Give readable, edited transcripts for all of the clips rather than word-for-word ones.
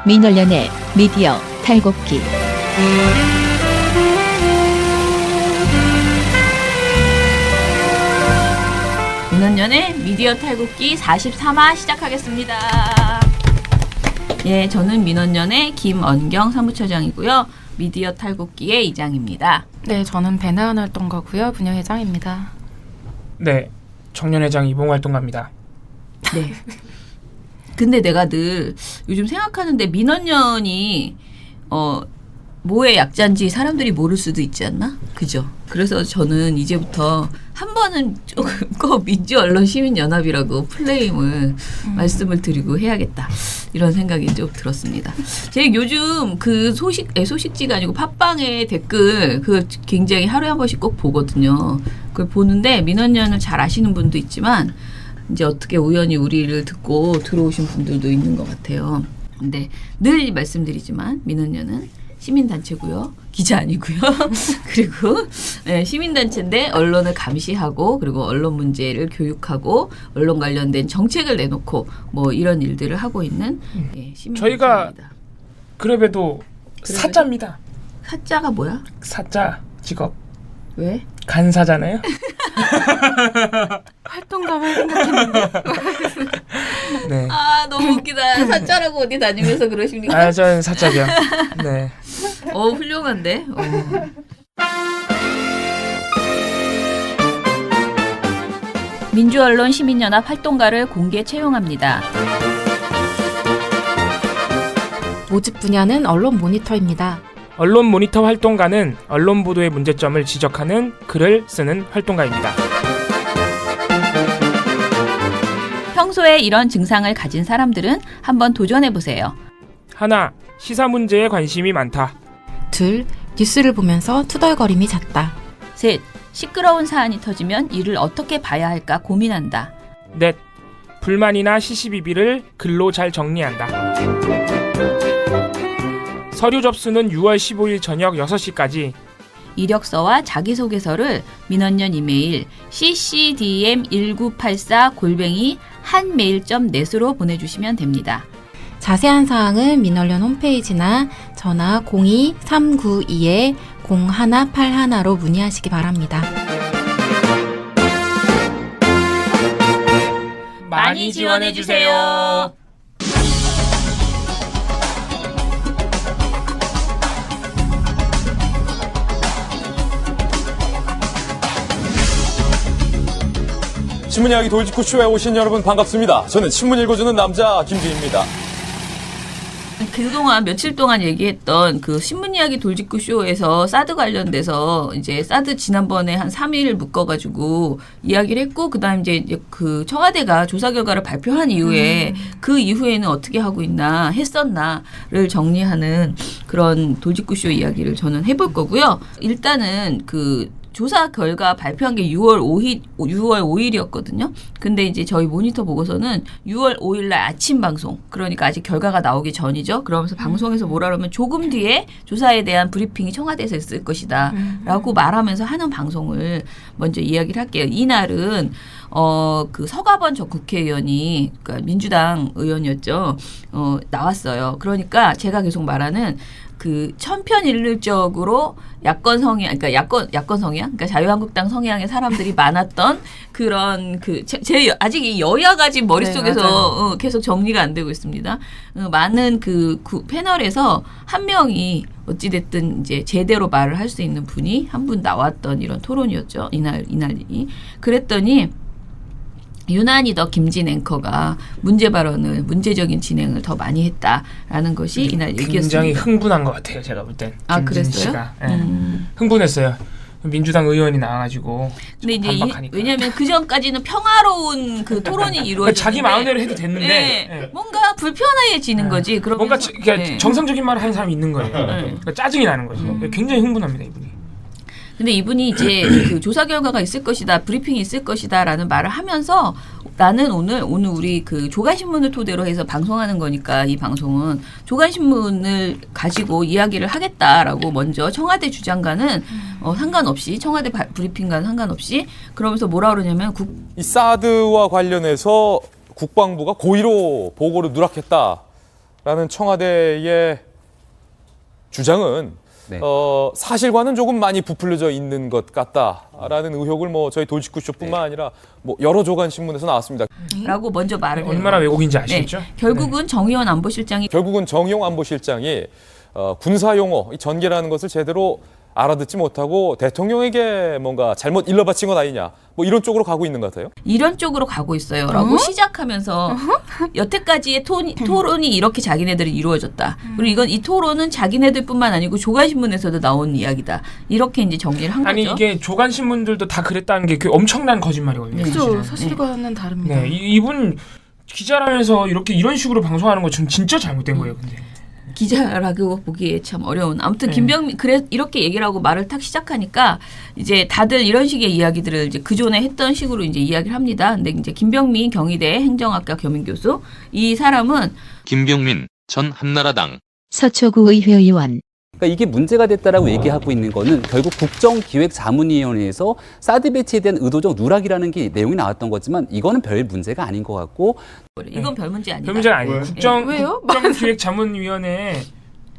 민원련의 미디어 탈곡기. 민원련의 미디어 탈곡기 44화 시작하겠습니다. 예, 저는 민원련의 김언경 사무처장이고요. 미디어 탈곡기의 이장입니다. 네, 저는 배나은 활동가고요. 분야회장입니다. 네, 청년회장 이봉활동가입니다. 네. 근데 내가 늘 요즘 생각하는데 민원련이 뭐의 약자인지 사람들이 모를 수도 있지 않나? 그죠? 그래서 저는 이제부터 한 번은 조금 꼭 민주언론시민연합이라고 플레임을 말씀을 드리고 해야겠다. 이런 생각이 좀 들었습니다. 제가 요즘 그 소식지가 아니고 팟빵의 댓글 그 굉장히 하루에 한 번씩 꼭 보거든요. 그걸 보는데 민원련을 잘 아시는 분도 있지만 이제 어떻게 우연히 우리를 듣고 들어오신 분들도 있는 것 같아요. 근데 늘 말씀드리지만 민원련은 시민단체고요. 기자 아니고요. 그리고 네, 시민단체인데 언론을 감시하고 그리고 언론 문제를 교육하고 언론 관련된 정책을 내놓고 뭐 이런 일들을 하고 있는 시민단체입니다. 저희가 그래도 사자입니다. 사자가 뭐야? 사자 직업. 왜? 간사잖아요. 활동가만 생각했는데. 네. 아 너무 웃기다. 사자라고 어디 다니면서 그러십니까? 아, 저는 사자죠. 네. 훌륭한데. 민주언론 시민연합 활동가를 공개 채용합니다. 모집 분야는 언론 모니터입니다. 언론 모니터 활동가는 언론 보도의 문제점을 지적하는 글을 쓰는 활동가입니다. 평소에 이런 증상을 가진 사람들은 한번 도전해보세요. 하나, 시사 문제에 관심이 많다. 둘, 뉴스를 보면서 투덜거림이 잦다. 셋, 시끄러운 사안이 터지면 이를 어떻게 봐야 할까 고민한다. 넷, 불만이나 시시비비를 글로 잘 정리한다. 서류 접수는 6월 15일 저녁 6시까지. 이력서와 자기소개서를 민원련 이메일 ccdm1984@한메일.net으로 보내주시면 됩니다. 자세한 사항은 민원련 홈페이지나 전화 02-392-0181로 문의하시기 바랍니다. 많이 지원해주세요. 신문 이야기 돌직구쇼에 오신 여러분 반갑습니다. 저는 신문 읽어주는 남자 김주희입니다. 그동안 며칠 동안 얘기했던 그 신문 이야기 돌직구 쇼에서 사드 관련돼서 이제 사드 지난번에 한 3일 묶어가지고 이야기를 했고 그다음 이제 그 청와대가 조사 결과를 발표한 이후에 그 이후에는 어떻게 하고 있나 했었나를 정리하는 그런 돌직구 쇼 이야기를 저는 해볼 거고요. 일단은 그 조사 결과 발표한 게 6월 5일이었거든요. 근데 이제 저희 모니터 보고서는 6월 5일 날 아침 방송. 그러니까 아직 결과가 나오기 전이죠. 그러면서 방송에서 뭐라 그러면 조금 뒤에 조사에 대한 브리핑이 청와대에서 있을 것이다. 라고 말하면서 하는 방송을 먼저 이야기를 할게요. 이날은 그 서가번 전 국회의원이 그러니까 민주당 의원이었죠. 나왔어요. 그러니까 제가 계속 말하는 그 천편일률적으로 야권 성향, 그러니까 야권 성향, 그러니까 자유한국당 성향의 사람들이 많았던 그런 제 아직 이 여야가 지금 머릿속에서 계속 정리가 안 되고 있습니다. 많은 그 패널에서 한 명이 어찌됐든 이제 제대로 말을 할 수 있는 분이 한 분 나왔던 이런 토론이었죠. 이날이. 그랬더니 유난히 더 김진 앵커가 문제적인 진행을 더 많이 했다라는 것이 이날 얘기였습니다. 굉장히 흥분한 것 같아요. 제가 볼 땐. 아, 김진 그랬어요? 씨가. 네. 흥분했어요. 민주당 의원이 나와가지고 근데 이제 반박하니까. 왜냐하면 그 전까지는 평화로운 그 토론이 이루어졌는데 자기 마음대로 해도 됐는데 네, 뭔가 불편해지는 거지. 뭔가 그러면서 정상적인 말을 하는 사람이 있는 거예요. 그러니까 짜증이 나는 거죠. 굉장히 흥분합니다, 이분이. 근데 이분이 이제 그 조사 결과가 있을 것이다, 브리핑이 있을 것이다라는 말을 하면서 나는 오늘 우리 그 조간신문을 토대로 해서 방송하는 거니까 이 방송은 조간신문을 가지고 이야기를 하겠다라고 먼저 청와대 주장과는 상관없이 청와대 브리핑과는 상관없이 그러면서 뭐라 그러냐면 이 사드와 관련해서 국방부가 고의로 보고를 누락했다라는 하겠다라는 청와대의 주장은 네. 사실과는 조금 많이 부풀려져 있는 것 같다라는 의혹을 저희 돌직구쇼뿐만 아니라 여러 조간 신문에서 나왔습니다. 라고 먼저 말을 해요. 얼마나 왜곡인지 아시겠죠? 결국은 정의원 안보실장이 결국은 정의용 안보실장이 군사 용어, 이 전개라는 것을 제대로 알아듣지 못하고 대통령에게 뭔가 잘못 일러바친 것 아니냐, 이런 쪽으로 가고 있는 것 같아요. 이런 쪽으로 가고 있어요. 라고 시작하면서 여태까지의 토론이 이렇게 자기네들이 이루어졌다. 그리고 이 토론은 자기네들뿐만 아니고 조간신문에서도 나온 이야기다. 이렇게 이제 정리를 한 아니 거죠. 이게 조간신문들도 다 그랬다는 게 그 엄청난 거짓말이거든요. 그렇죠. 사실은. 사실과는 다릅니다. 네, 이분 기자라면서 이런 식으로 방송하는 거 전 진짜 잘못된 거예요. 근데 기자라고 보기에 참 어려운. 아무튼 네. 김병민 이렇게 얘기를 하고 말을 탁 시작하니까 이제 다들 이런 식의 이야기들을 이제 그전에 했던 식으로 이제 이야기를 합니다. 근데 이제 김병민 경희대 행정학과 겸임교수, 이 사람은 김병민 전 한나라당 서초구 의회의원 그러니까 이게 문제가 됐다라고 얘기하고 있는 거는 결국 국정기획자문위원회에서 사드 배치에 대한 의도적 누락이라는 게 내용이 나왔던 거지만 이거는 별 문제가 아닌 것 같고 이건 별 문제 아니다. 별 문제는 아니에요. 왜요? 국정기획자문위원회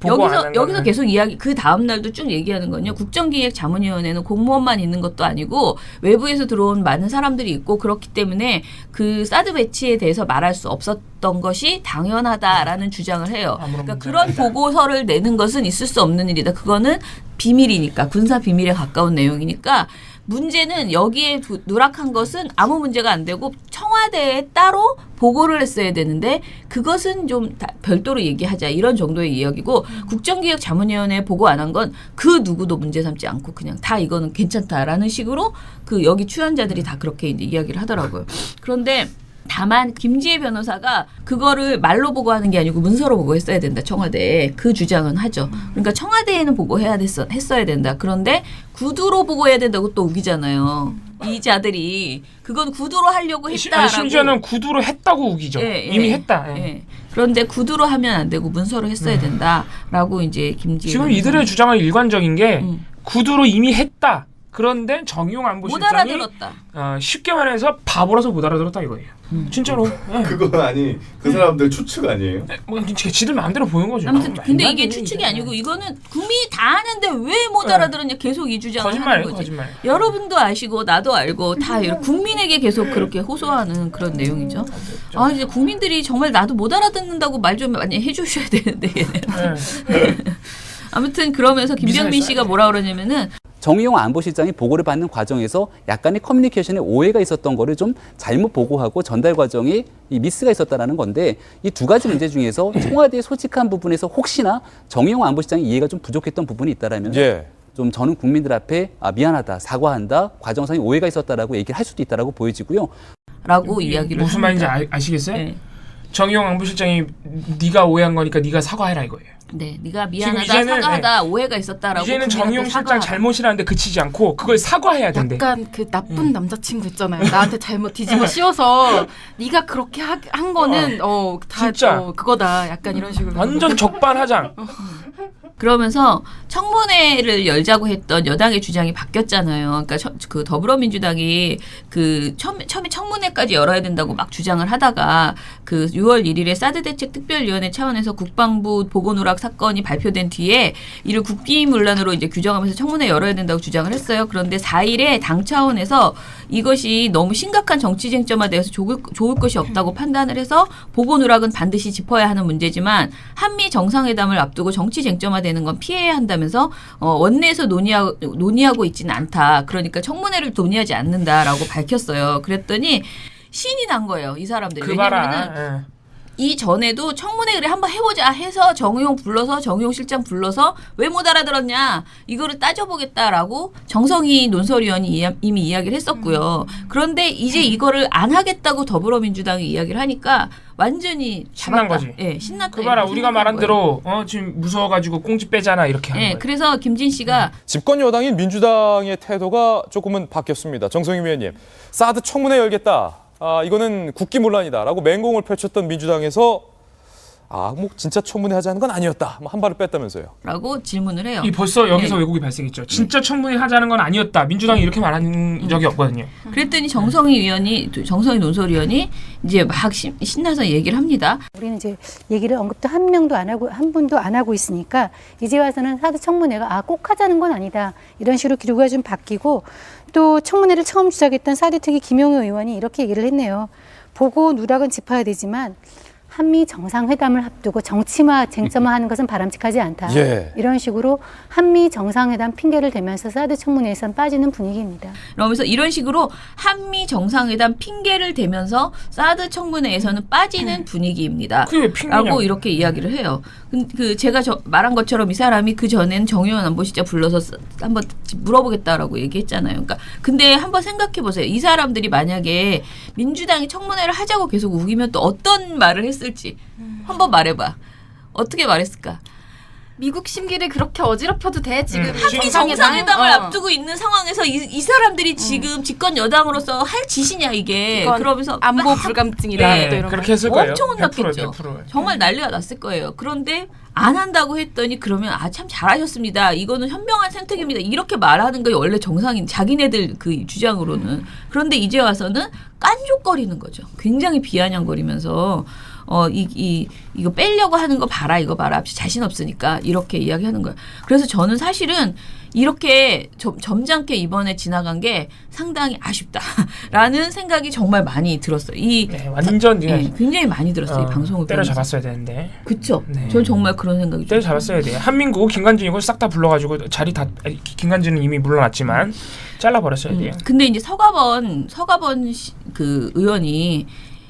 보고 안 한 여기서 거는 계속 이야기, 그 다음 날도 쭉 얘기하는 건요. 국정기획자문위원회는 공무원만 있는 것도 아니고 외부에서 들어온 많은 사람들이 있고 그렇기 때문에 그 사드 배치에 대해서 말할 수 없었던 것이 당연하다라는 주장을 해요. 그러니까 그런 보고서를 내는 것은 있을 수 없는 일이다. 그거는 비밀이니까, 군사 비밀에 가까운 내용이니까 문제는 여기에 누락한 것은 아무 문제가 안 되고 청와대에 따로 보고를 했어야 되는데 그것은 좀 별도로 얘기하자, 이런 정도의 이야기고, 국정기획자문위원회에 보고 안 한 건 그 누구도 문제 삼지 않고 그냥 다 이거는 괜찮다라는 식으로 그 여기 출연자들이 다 그렇게 이제 이야기를 하더라고요. 그런데 다만 김지혜 변호사가 그거를 말로 보고하는 게 아니고 문서로 보고했어야 된다, 청와대에. 그 주장은 하죠. 그러니까 청와대에는 했어야 된다. 그런데 구두로 보고해야 된다고 또 우기잖아요. 이 자들이 그건 구두로 하려고 했다라고. 심지어는 구두로 했다고 우기죠. 이미 했다. 예. 그런데 구두로 하면 안 되고 문서로 했어야 된다라고 이제 김지혜 지금 변호사는. 이들의 주장은 일관적인 게 구두로 이미 했다. 그런데 정용 못 안보실장이 알아들었다. 쉽게 말해서 바보라서 못 알아들었다 이거예요. 진짜로. 예. 그건 아니 그 사람들 추측 아니에요? 지들 마음대로 보는 거죠. 아무튼 근데 이게 말도 추측이 이제. 아니고 이거는 국민이 다 아는데 왜 못 알아들었냐, 계속 이 주장을 하는 거짓말이에요, 거지. 거짓말. 여러분도 아시고 나도 알고 다 국민에게 계속 그렇게 호소하는 그런 내용이죠. 아, 이제 국민들이 정말 나도 못 알아듣는다고 말 좀 많이 해주셔야 되는데 얘네는. 아무튼 그러면서 김병민 씨가 뭐라 그러냐면은 정의용 안보실장이 보고를 받는 과정에서 약간의 커뮤니케이션에 오해가 있었던 거를 좀 잘못 보고하고 전달 과정에 이 미스가 있었다라는 건데, 이 두 가지 문제 중에서 청와대의 솔직한 부분에서 혹시나 정의용 안보실장이 이해가 좀 부족했던 부분이 있다라면 좀 저는 국민들 앞에 미안하다, 사과한다, 과정상의 오해가 있었다라고 얘기를 할 수도 있다라고 보여지고요. 라고 이야기를 무슨 합니다. 말인지 아시겠어요? 네. 정의용 안보실장이 네가 오해한 거니까 네가 사과해라 이거예요. 네, 네가 미안하다, 이제는, 사과하다, 오해가 있었다라고. 이제는 정의용 실장 사과하라. 잘못이라는데 그치지 않고 그걸 사과해야 된대. 약간 그 나쁜 남자친구 있잖아요. 나한테 잘못 뒤집어 씌워서 네가 그렇게 한 거는 다 진짜. 그거다. 약간 이런 식으로. 완전 적반하장. 그러면서 청문회를 열자고 했던 여당의 주장이 바뀌었잖아요. 그러니까 그 더불어민주당이 그 처음에 청문회까지 열어야 된다고 막 주장을 하다가 그 6월 1일에 사드 대책 특별위원회 차원에서 국방부 보고 누락 사건이 발표된 뒤에 이를 국기문란으로 이제 규정하면서 청문회 열어야 된다고 주장을 했어요. 그런데 4일에 당 차원에서 이것이 너무 심각한 정치 쟁점화되어서 좋을 것이 없다고 판단을 해서 보고 누락은 반드시 짚어야 하는 문제지만 한미 정상회담을 앞두고 정치 쟁점화되는 건 피해야 한다면서 원내에서 논의하고 있지는 않다. 그러니까 청문회를 논의하지 않는다라고 밝혔어요. 그랬더니 신이 난 거예요, 이 사람들이. 그 왜냐면은 봐라. 이 전에도 청문회 그래 한번 해보자 해서 정의용 실장 불러서 왜 못 알아들었냐, 이거를 따져보겠다라고 정성희 논설위원이 이미 이야기를 했었고요. 그런데 이제 이거를 안 하겠다고 더불어민주당이 이야기를 하니까 완전히 신난 잡았다. 거지. 예, 신났다. 그 봐라, 이렇게 우리가 생각한 말한 거예요. 대로 지금 무서워가지고 꽁지 빼잖아 이렇게 하는 예, 거예요. 그래서 김진 씨가 집권 여당인 민주당의 태도가 조금은 바뀌었습니다. 정성희 위원님, 사드 청문회 열겠다. 이거는 국기문란이다라고 맹공을 펼쳤던 민주당에서 뭐 진짜 청문회 하자는 건 아니었다. 뭐 한 발을 뺐다면서요. 라고 질문을 해요. 이 벌써 여기서 네. 왜곡이 발생했죠. 진짜 청문회 하자는 건 아니었다. 민주당이 이렇게 말한 적이 없거든요. 그랬더니 정성희 논설위원이 이제 막 신나서 얘기를 합니다. 우리는 이제 얘기를 언급도 한 명도 안 하고 한 분도 안 하고 있으니까 이제 와서는 사드 청문회가 꼭 하자는 건 아니다. 이런 식으로 기류가 좀 바뀌고 또 청문회를 처음 시작했던 사드 특위 김용호 의원이 이렇게 얘기를 했네요. 보고 누락은 짚어야 되지만 한미 정상회담을 앞두고 정치화, 쟁점화하는 것은 바람직하지 않다. 예. 이런 식으로 한미 정상회담 핑계를 대면서 사드 청문회에선 빠지는 분위기입니다. 그러면서 이런 식으로 한미 정상회담 핑계를 대면서 사드 청문회에서는 빠지는 분위기입니다. 그게 왜 핑계냐고. 라고 이렇게 이야기를 해요. 제가 말한 것처럼 이 사람이 그 전엔 정의원 안보실장 불러서 한번 물어보겠다라고 얘기했잖아요. 그러니까 근데 한번 생각해 보세요. 이 사람들이 만약에 민주당이 청문회를 하자고 계속 우기면 또 어떤 말을 했을지 한번 말해봐. 어떻게 말했을까? 미국 심기를 그렇게 어지럽혀도 돼 지금 한미 정상회담을 앞두고 있는 상황에서 이 사람들이 지금 집권 여당으로서 할 짓이냐 이게. 그러면서 안보 막 불감증이다. 네. 또 이런 그렇게 했을 거예요. 엄청 혼났겠죠. 100%. 정말 난리가 났을 거예요. 그런데 안 한다고 했더니 그러면 참 잘하셨습니다. 이거는 현명한 선택입니다. 이렇게 말하는 게 원래 정상인 자기네들 그 주장으로는. 그런데 이제 와서는 깐족거리는 거죠. 굉장히 비아냥거리면서 이거 빼려고 하는 거 봐라, 이거 봐라. 자신 없으니까 이렇게 이야기하는 거예요. 그래서 저는 사실은 이렇게 점잖게 이번에 지나간 게 상당히 아쉽다라는 생각이 정말 많이 들었어요. 완전 굉장히 많이 들었어요. 이 방송을 때려잡았어야 되는데. 그쵸? 네. 저는 정말 그런 생각이 때려잡았어야 돼요. 한민구, 김관진 이걸 싹 다 불러가지고 김관진은 이미 물러났지만 잘라버렸어야 돼요. 근데 이제 서가번 그 의원이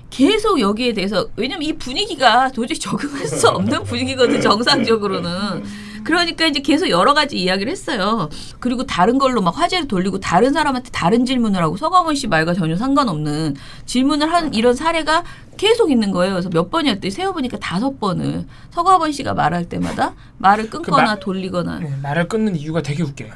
계속 여기에 대해서 왜냐면 이 분위기가 도저히 적응할 수 없는 분위기거든 정상적으로는. 그러니까 이제 계속 여러 가지 이야기를 했어요. 그리고 다른 걸로 막 화제를 돌리고 다른 사람한테 다른 질문을 하고 서가번 씨 말과 전혀 상관없는 질문을 하는 이런 사례가 계속 있는 거예요. 그래서 몇 번이었더니 세어보니까 5번을 서가번 씨가 말할 때마다 말을 끊거나 돌리거나. 네, 말을 끊는 이유가 되게 웃겨요.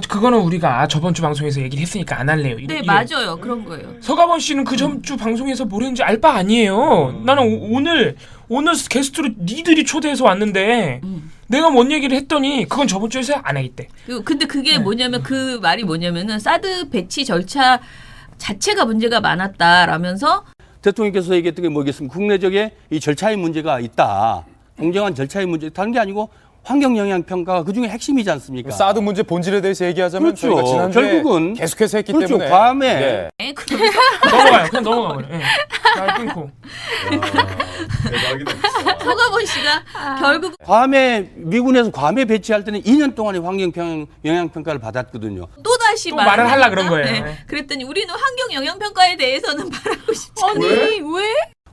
그거는 우리가 저번 주 방송에서 얘기를 했으니까 안 할래요. 네, 맞아요. 그런 거예요. 서가번 씨는 그 전 주 방송에서 뭘 했는지 알 바 아니에요. 나는 오늘 게스트로 니들이 초대해서 왔는데 내가 뭔 얘기를 했더니 그건 저번 주에서 안 하겠대. 근데 그게 뭐냐면 그 말이 뭐냐면은 사드 배치 절차 자체가 문제가 많았다라면서 대통령께서 얘기했던 게 뭐겠습니까? 국내적인 이 절차의 문제가 있다. 공정한 절차의 문제. 다른 게 아니고 환경영향평가가 그중에 핵심이지 않습니까? 사드 문제 본질에 대해서 얘기하자면 그렇죠. 저희가 지난주에 결국은 계속해서 했기 그렇죠. 때문에 과감해. 네. 넘어가요. 그냥 넘어가요. 네. 말 끊고. 대박이다. 서가번 씨가 결국 괌에 미군에서 괌에 배치할 때는 2년 동안의 환경영향평가를 받았거든요. 또다시 또 말을 하려고 그런 거예요. 네. 그랬더니 우리는 환경영향평가에 대해서는 말하고 싶지 않아요. 왜?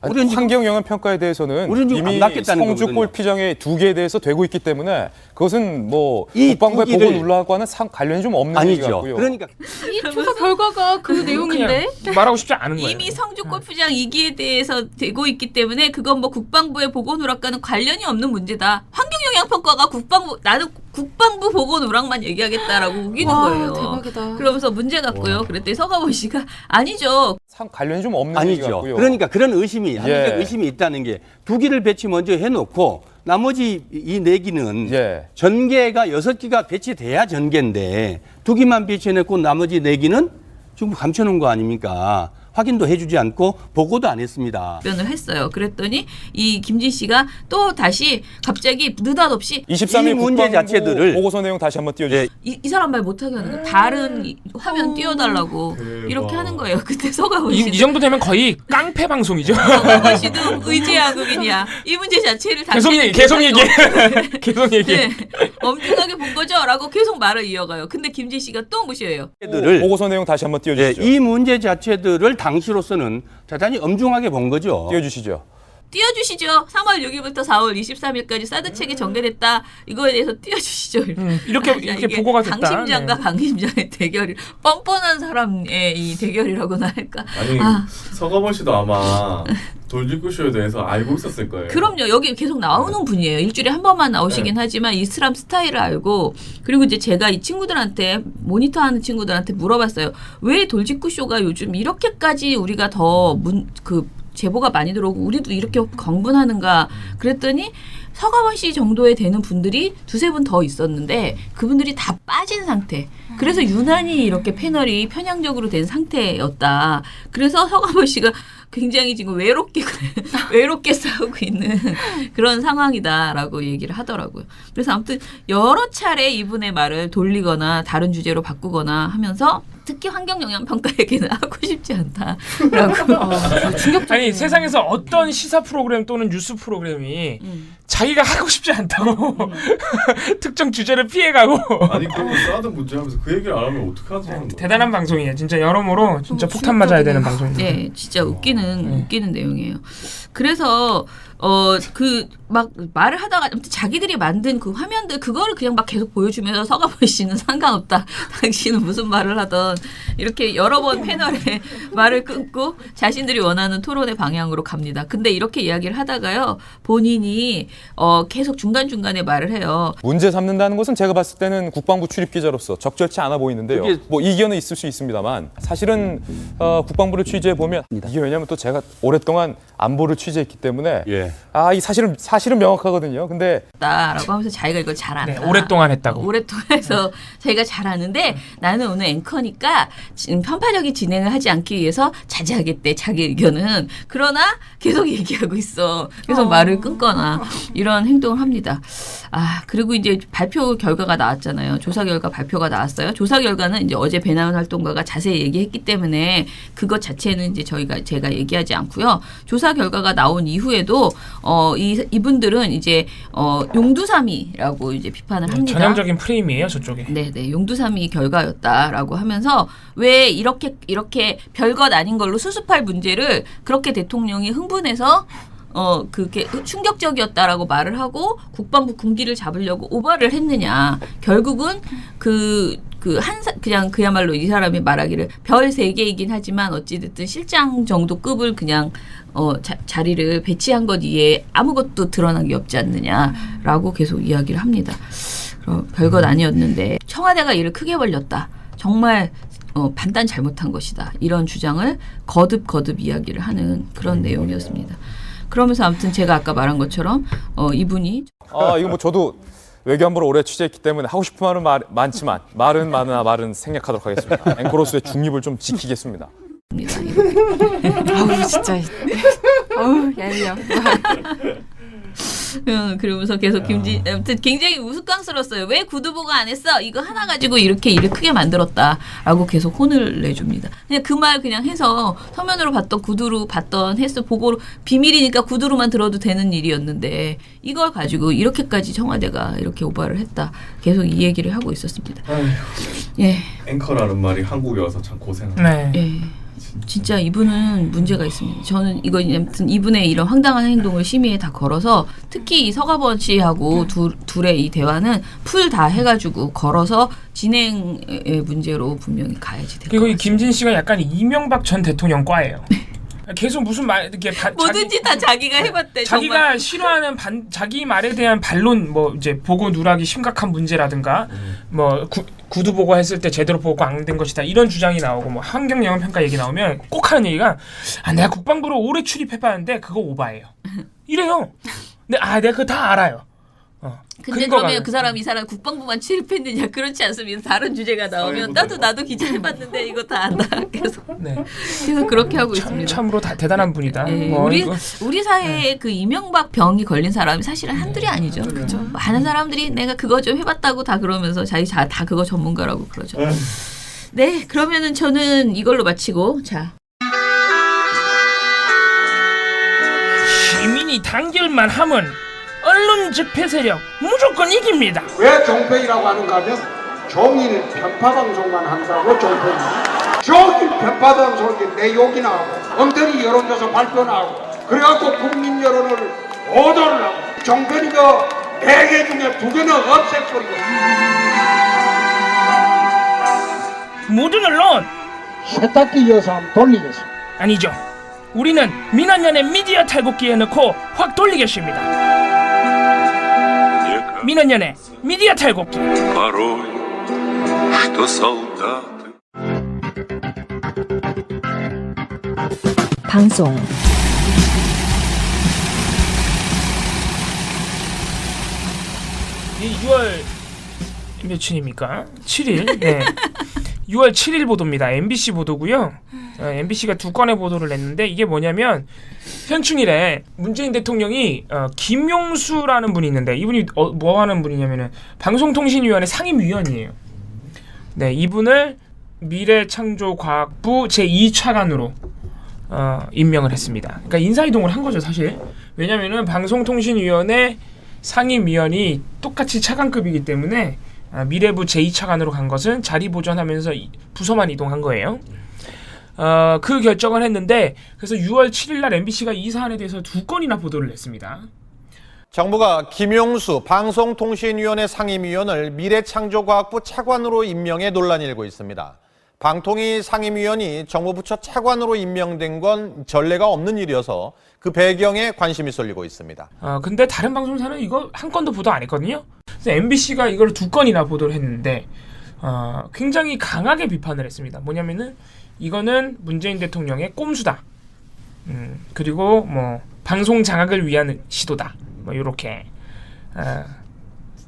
환경 영향 평가에 대해서는 우리는 지금 이미 안 받겠다는 성주 거거든요. 골피정의 2개에 대해서 되고 있기 때문에 그것은 뭐 이 국방부의 두 개를- 보건의료과는 관련이 좀 없는 얘기 아니죠. 같고요. 그러니까 이 조사 결과가 그 내용인데? 그냥 말하고 싶지 않은 거예요. 이미 성주 골프장 2기에 대해서 되고 있기 때문에 그건 뭐 국방부의 보건오락과는 관련이 없는 문제다. 환경영향평가가 나는 국방부 보건오락만 얘기하겠다라고 우기는 와, 거예요. 대박이다. 그러면서 문제 같고요. 그랬더니 서가번 씨가 아니죠. 관련이 좀 없는 얘기 아니죠. 같고요. 그러니까 그런 의심이 합리적 예. 의심이 있다는 게 2기를 배치 먼저 해놓고 나머지 이 4기는 예. 전개가 6기가 배치돼야 전개인데 2기만 배치해놓고 나머지 4기는 지금 감춰놓은 거 아닙니까? 확인도 해주지 않고 보고도 안 했습니다. 답변을 했어요. 그랬더니 이 김진 씨가 또 다시 갑자기 느닷없이 23일 이 문제 국방부 자체들을- 보고서 내용 다시 한번 띄워주세요. 이 사람 말 못하게 하는 거예요. 다른 화면 띄워달라고 대박. 이렇게 하는 거예요. 그때 서가번 이 씨도 정도 되면 거의 깡패 방송이죠. 서가번 씨도 의제야금이냐 이 문제 자체를 계속 얘기해. 계속 얘기해. 네, 엄중하게 본 거죠라고 계속 말을 이어가요. 근데 김진 씨가 또 무시해요. 보고서 내용 다시 한번 예, 띄워주시죠. 이 문제 자체들을 당시로서는 대단히 엄중하게 본 거죠. 띄워주시죠. 띄워주시죠. 3월 6일부터 4월 23일까지 사드 책이 전개됐다. 이거에 대해서 띄워주시죠. 이렇게 이게 보고가 됐다. 강심장과 네. 강심장의 대결이 뻔뻔한 사람의 이 대결이라고나 할까. 아니 서가번 씨도 아마 돌직구쇼에 대해서 알고 있었을 거예요. 그럼요. 여기 계속 나오는 분이에요. 일주일에 한 번만 나오시긴 하지만 이 사람 스타일을 알고 그리고 이제 제가 이 친구들한테 모니터하는 친구들한테 물어봤어요. 왜 돌직구쇼가 요즘 이렇게까지 우리가 더 제보가 많이 들어오고 우리도 이렇게 광분하는가 그랬더니 서가원 씨 정도에 되는 분들이 두세 분 더 있었는데 그분들이 다 빠진 상태. 그래서 유난히 이렇게 패널이 편향적으로 된 상태였다. 그래서 서가원 씨가 굉장히 지금 외롭게 싸우고 있는 그런 상황이다라고 얘기를 하더라고요. 그래서 아무튼 여러 차례 이분의 말을 돌리거나 다른 주제로 바꾸거나 하면서 특히 환경영향평가 얘기는 하고 싶지 않다라고. 아니 세상에서 어떤 시사 프로그램 또는 뉴스 프로그램이 자기가 하고 싶지 않다고 특정 주제를 피해가고 아니 그거 사드 문제 하면서 그 얘기를 안 하면 어떡하지? 대단한 방송이에요. 진짜 여러모로 진짜 폭탄 맞아야 되는 방송입니다. 네, 진짜 웃기는 내용이에요. 그래서 그 막 말을 하다가 아무튼 자기들이 만든 그 화면들 그거를 그냥 막 계속 보여주면서 서가원 씨는 상관없다. 당신은 무슨 말을 하던 이렇게 여러 번 패널에 말을 끊고 자신들이 원하는 토론의 방향으로 갑니다. 근데 이렇게 이야기를 하다가요. 본인이 계속 중간중간에 말을 해요. 문제 삼는다는 것은 제가 봤을 때는 국방부 출입 기자로서 적절치 않아 보이는데요. 뭐 이견은 있을 수 있습니다만 사실은 국방부를 취재해 보면 이게 왜냐하면 또 제가 오랫동안 안보를 취재했기 때문에 이 사실은 명확하거든요. 근데 라고 하면서 자기가 이걸 잘 안다. 네, 오랫동안 했다고. 오랫동안 해서 자기가 잘 아는데 나는 오늘 앵커니까 지금 편파적인 진행을 하지 않기 위해서 자제하겠대 자기 의견은. 그러나 계속 얘기하고 있어. 계속 말을 끊거나 이런 행동을 합니다. 그리고 이제 발표 결과가 나왔잖아요. 조사 결과 발표가 나왔어요. 조사 결과는 이제 어제 배나은 활동가가 자세히 얘기했기 때문에 그것 자체는 이제 제가 얘기하지 않고요. 조사 결과가 나온 이후에도 이분들은 이제 용두사미라고 이제 비판을 합니다. 전형적인 프레임이에요, 저쪽에. 네, 용두사미 결과였다라고 하면서 왜 이렇게 별것 아닌 걸로 수습할 문제를 그렇게 대통령이 흥분해서 그게 충격적이었다라고 말을 하고 국방부 군기를 잡으려고 오버를 했느냐. 결국은 그냥 그야말로 이 사람이 말하기를 별 3개이긴 하지만 어찌됐든 실장 정도 급을 그냥 자리를 배치한 것 이외에 아무것도 드러난 게 없지 않느냐라고 계속 이야기를 합니다. 별것 아니었는데 청와대가 일을 크게 벌렸다. 정말 판단 잘못한 것이다. 이런 주장을 거듭 이야기를 하는 그런 내용이었습니다. 그러면서 아무튼 제가 아까 말한 것처럼 이분이 이거 뭐 저도 외교안보를 오래 취재했기 때문에 하고 싶은 말은 많지만 말은 많으나 말은 생략하도록 하겠습니다. 앵커로서의 중립을 좀 지키겠습니다. 아우 진짜. 아우 얄미워. 그러면서 계속 아무튼 굉장히 우스꽝스러웠어요. 왜 구두보고 안 했어? 이거 하나 가지고 이렇게 일을 크게 만들었다라고 계속 혼을 내줍니다. 그냥 그 말 그냥 해서 서면으로 구두로 봤던 보고로 비밀이니까 구두로만 들어도 되는 일이었는데 이걸 가지고 이렇게까지 청와대가 이렇게 오바를 했다. 계속 이 얘기를 하고 있었습니다. 앵커라는 말이 한국에 와서 참 고생합니다. 진짜 이분은 문제가 있습니다. 저는 아무튼 이분의 이런 황당한 행동을 심의에 다 걸어서 특히 이 서가원 씨하고 둘의 이 대화는 풀 다 해가지고 걸어서 진행의 문제로 분명히 가야지 될 것 같습니다. 그리고 이 김진 씨가 약간 이명박 전 대통령 과예요. 계속 무슨 말 이렇게 뭐든지 다 자기가 해봤대. 자기가 정말. 싫어하는 자기 말에 대한 반론 뭐 이제 보고 누락이 심각한 문제라든가 뭐 구두 보고 했을 때 제대로 보고 안 된 것이다 이런 주장이 나오고 뭐 환경 영향 평가 얘기 나오면 꼭 하는 얘기가 내가 국방부를 오래 출입해봤는데 그거 오바예요. 이래요. 근데 내가 그거 다 알아요. 근데 그러면 이 사람 국방부만 출입했느냐? 그렇지 않습니다. 다른 주제가 나오면 나도 기자 해봤는데 이거 다 안다. 계속 그렇게 하고 있습니다. 참으로 대단한 분이다. 우리 사회에 그 이명박 병이 걸린 사람이 사실은 한둘이 아니죠. 그렇죠. 많은 사람들이 내가 그거 좀 해봤다고 다 그러면서 다 그거 전문가라고 그러죠. 네, 그러면은 저는 이걸로 마치고 시민이 단결만 하면 언론 집회 세력 무조건 이깁니다. 왜 종편이라고 하는가 하면 종일 편파 방송만 한다고 종편입니다. 종일 편파 방송이 내 욕이나 하고 엉터리 여론조사 발표나 하고 그래갖고 국민 여론을 오도를 하고 종편이 4개 중에 2개는 없애버리고 모든 언론 세탁기 이어서 한번 돌리겠습니다. 아니죠. 우리는 민원연의 미디어 탈곡기에 넣고 확 돌리겠습니다. 민원연의 미디어 탈곡기. 방송 6월 며칠입니까? 7일. 네. 6월 7일 보도입니다. MBC 보도고요. MBC가 두 건의 보도를 냈는데 이게 뭐냐면 현충일에 문재인 대통령이 김용수라는 분이 있는데 이분이 뭐 하는 분이냐면은 방송통신위원회 상임위원이에요. 네, 이분을 미래창조과학부 제2차관으로 임명을 했습니다. 그러니까 인사이동을 한 거죠, 사실. 왜냐면은 방송통신위원회 상임위원이 똑같이 차관급이기 때문에 미래부 제2차관으로 간 것은 자리 보존하면서 부서만 이동한 거예요. 그 결정을 했는데 그래서 6월 7일 날 MBC가 이 사안에 대해서 두 건이나 보도를 냈습니다. 정부가 김용수 방송통신위원회 상임위원을 미래창조과학부 차관으로 임명해 논란이 일고 있습니다. 방통위 상임위원이 정부 부처 차관으로 임명된 건 전례가 없는 일이어서 그 배경에 관심이 쏠리고 있습니다. 근데 다른 방송사는 이거 한 건도 보도 안 했거든요. 그래서 MBC가 이걸 두 건이나 보도를 했는데 굉장히 강하게 비판을 했습니다. 뭐냐면은 이거는 문재인 대통령의 꼼수다. 그리고 뭐 방송 장악을 위한 시도다. 뭐 이렇게.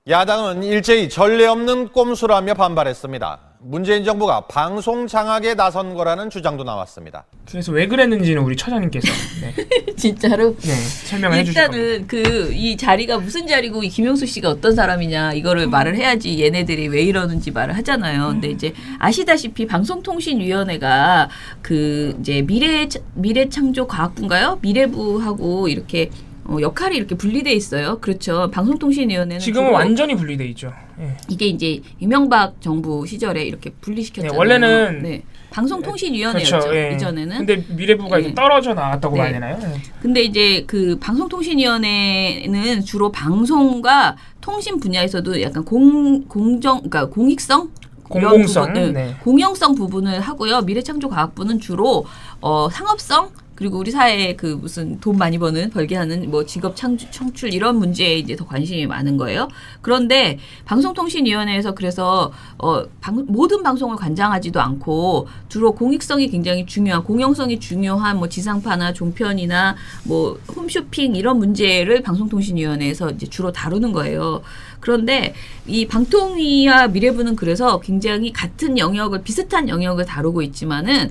야당은 일제히 전례 없는 꼼수라며 반발했습니다. 문재인 정부가 방송 장악에 나선 거라는 주장도 나왔습니다. 그래서 왜 그랬는지는 우리 처장님께서 진짜로 설명을 해주실 겁니다. 일단은 이 자리가 무슨 자리고 이 김용수 씨가 어떤 사람이냐 이거를 말을 해야지 얘네들이 왜 이러는지 말을 하잖아요. 근데 이제 아시다시피 방송통신위원회가 그 이제 미래창조과학부인가요? 미래부하고 이렇게 역할이 이렇게 분리돼 있어요. 그렇죠. 방송통신위원회는 지금은 완전히 분리돼 있죠. 예. 이게 이제 이명박 정부 시절에 이렇게 분리시켰잖아요. 네, 원래는 방송통신위원회였죠. 그렇죠, 예. 이전에는. 근데 미래부가 이제 떨어져 나왔다고 봐야 되나요? 예. 근데 이제 그 방송통신위원회는 주로 방송과 통신 분야에서도 약간 그러니까 공익성 공공성, 부분, 공영성 부분을 하고요. 미래창조과학부는 주로 상업성 그리고 우리 사회에 그 무슨 돈 많이 벌게 하는 뭐 직업 창출 이런 문제에 이제 더 관심이 많은 거예요. 그런데 방송통신위원회에서 그래서 모든 방송을 관장하지도 않고 주로 공익성이 굉장히 중요한 공영성이 중요한 뭐 지상파나 종편이나 뭐 홈쇼핑 이런 문제를 방송통신위원회에서 이제 주로 다루는 거예요. 그런데 이 방통위와 미래부는 그래서 굉장히 같은 영역을 비슷한 영역을 다루고 있지만은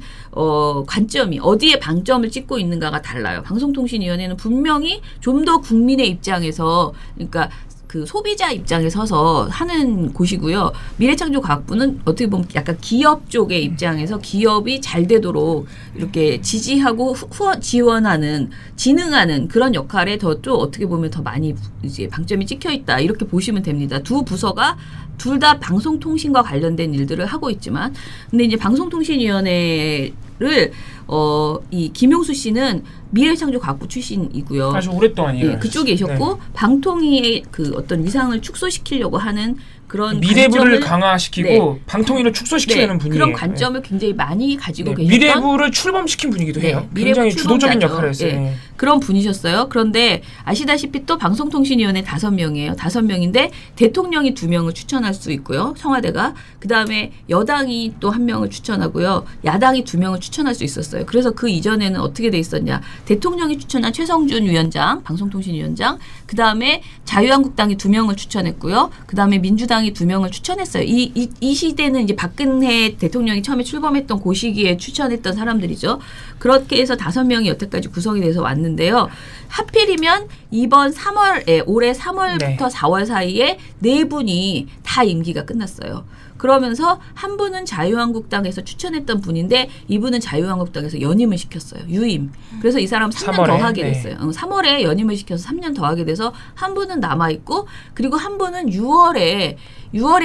관점이 어디에 방점을 찍고 있는가가 달라요. 방송통신위원회는 분명히 좀 더 국민의 입장에서 그러니까 그 소비자 입장에 서서 하는 곳이고요. 미래창조과학부는 어떻게 보면 약간 기업 쪽의 입장에서 기업이 잘 되도록 이렇게 지지하고 지원하는, 진흥하는 그런 역할에 더 좀 어떻게 보면 더 많이 이제 방점이 찍혀 있다. 이렇게 보시면 됩니다. 두 부서가 둘 다 방송통신과 관련된 일들을 하고 있지만, 근데 이제 방송통신위원회를 이 김용수 씨는 미래창조과학부 출신이고요. 아주 오랫동안 네, 그쪽에 계셨고 방통위의 그 어떤 위상을 축소시키려고 하는 그런 미래부를 강화시키고 방통위를 축소시키려는 분이에요. 그런 관점을 굉장히 많이 가지고 계셨던 미래부를 출범시킨 분이기도 해요. 굉장히 주도적인 역할을 했어요. 그런 분이셨어요. 그런데 아시다시피 또 방송통신위원회 5명이에요. 5명인데 대통령이 2명을 추천할 수 있고요. 청와대가. 그다음에 여당이 또 1명을 추천하고요. 야당이 2명을 추천할 수 있었어요. 그래서 그 이전에는 어떻게 돼 있었냐. 대통령이 추천한 최성준 위원장, 방송통신위원장, 그다음에 자유한국당이 2명을 추천했고요. 그다음에 민주당이 2명을 추천했어요. 이 시대는 이제 박근혜 대통령이 처음에 출범했던 그 시기에 추천했던 사람들이죠. 그렇게 해서 5명이 여태까지 구성이 돼서 왔는데요. 하필이면 이번 3월에 올해 3월부터 4월 사이에 4분이 다 임기가 끝났어요. 그러면서 한 분은 자유한국당에서 추천했던 분인데 이분은 자유한국당에서 연임을 시켰어요. 유임. 그래서 이 사람 3년 3월에, 더 하게 됐어요. 3월에 연임을 시켜서 3년 더 하게 돼서 한 분은 남아있고 그리고 한 분은 6월에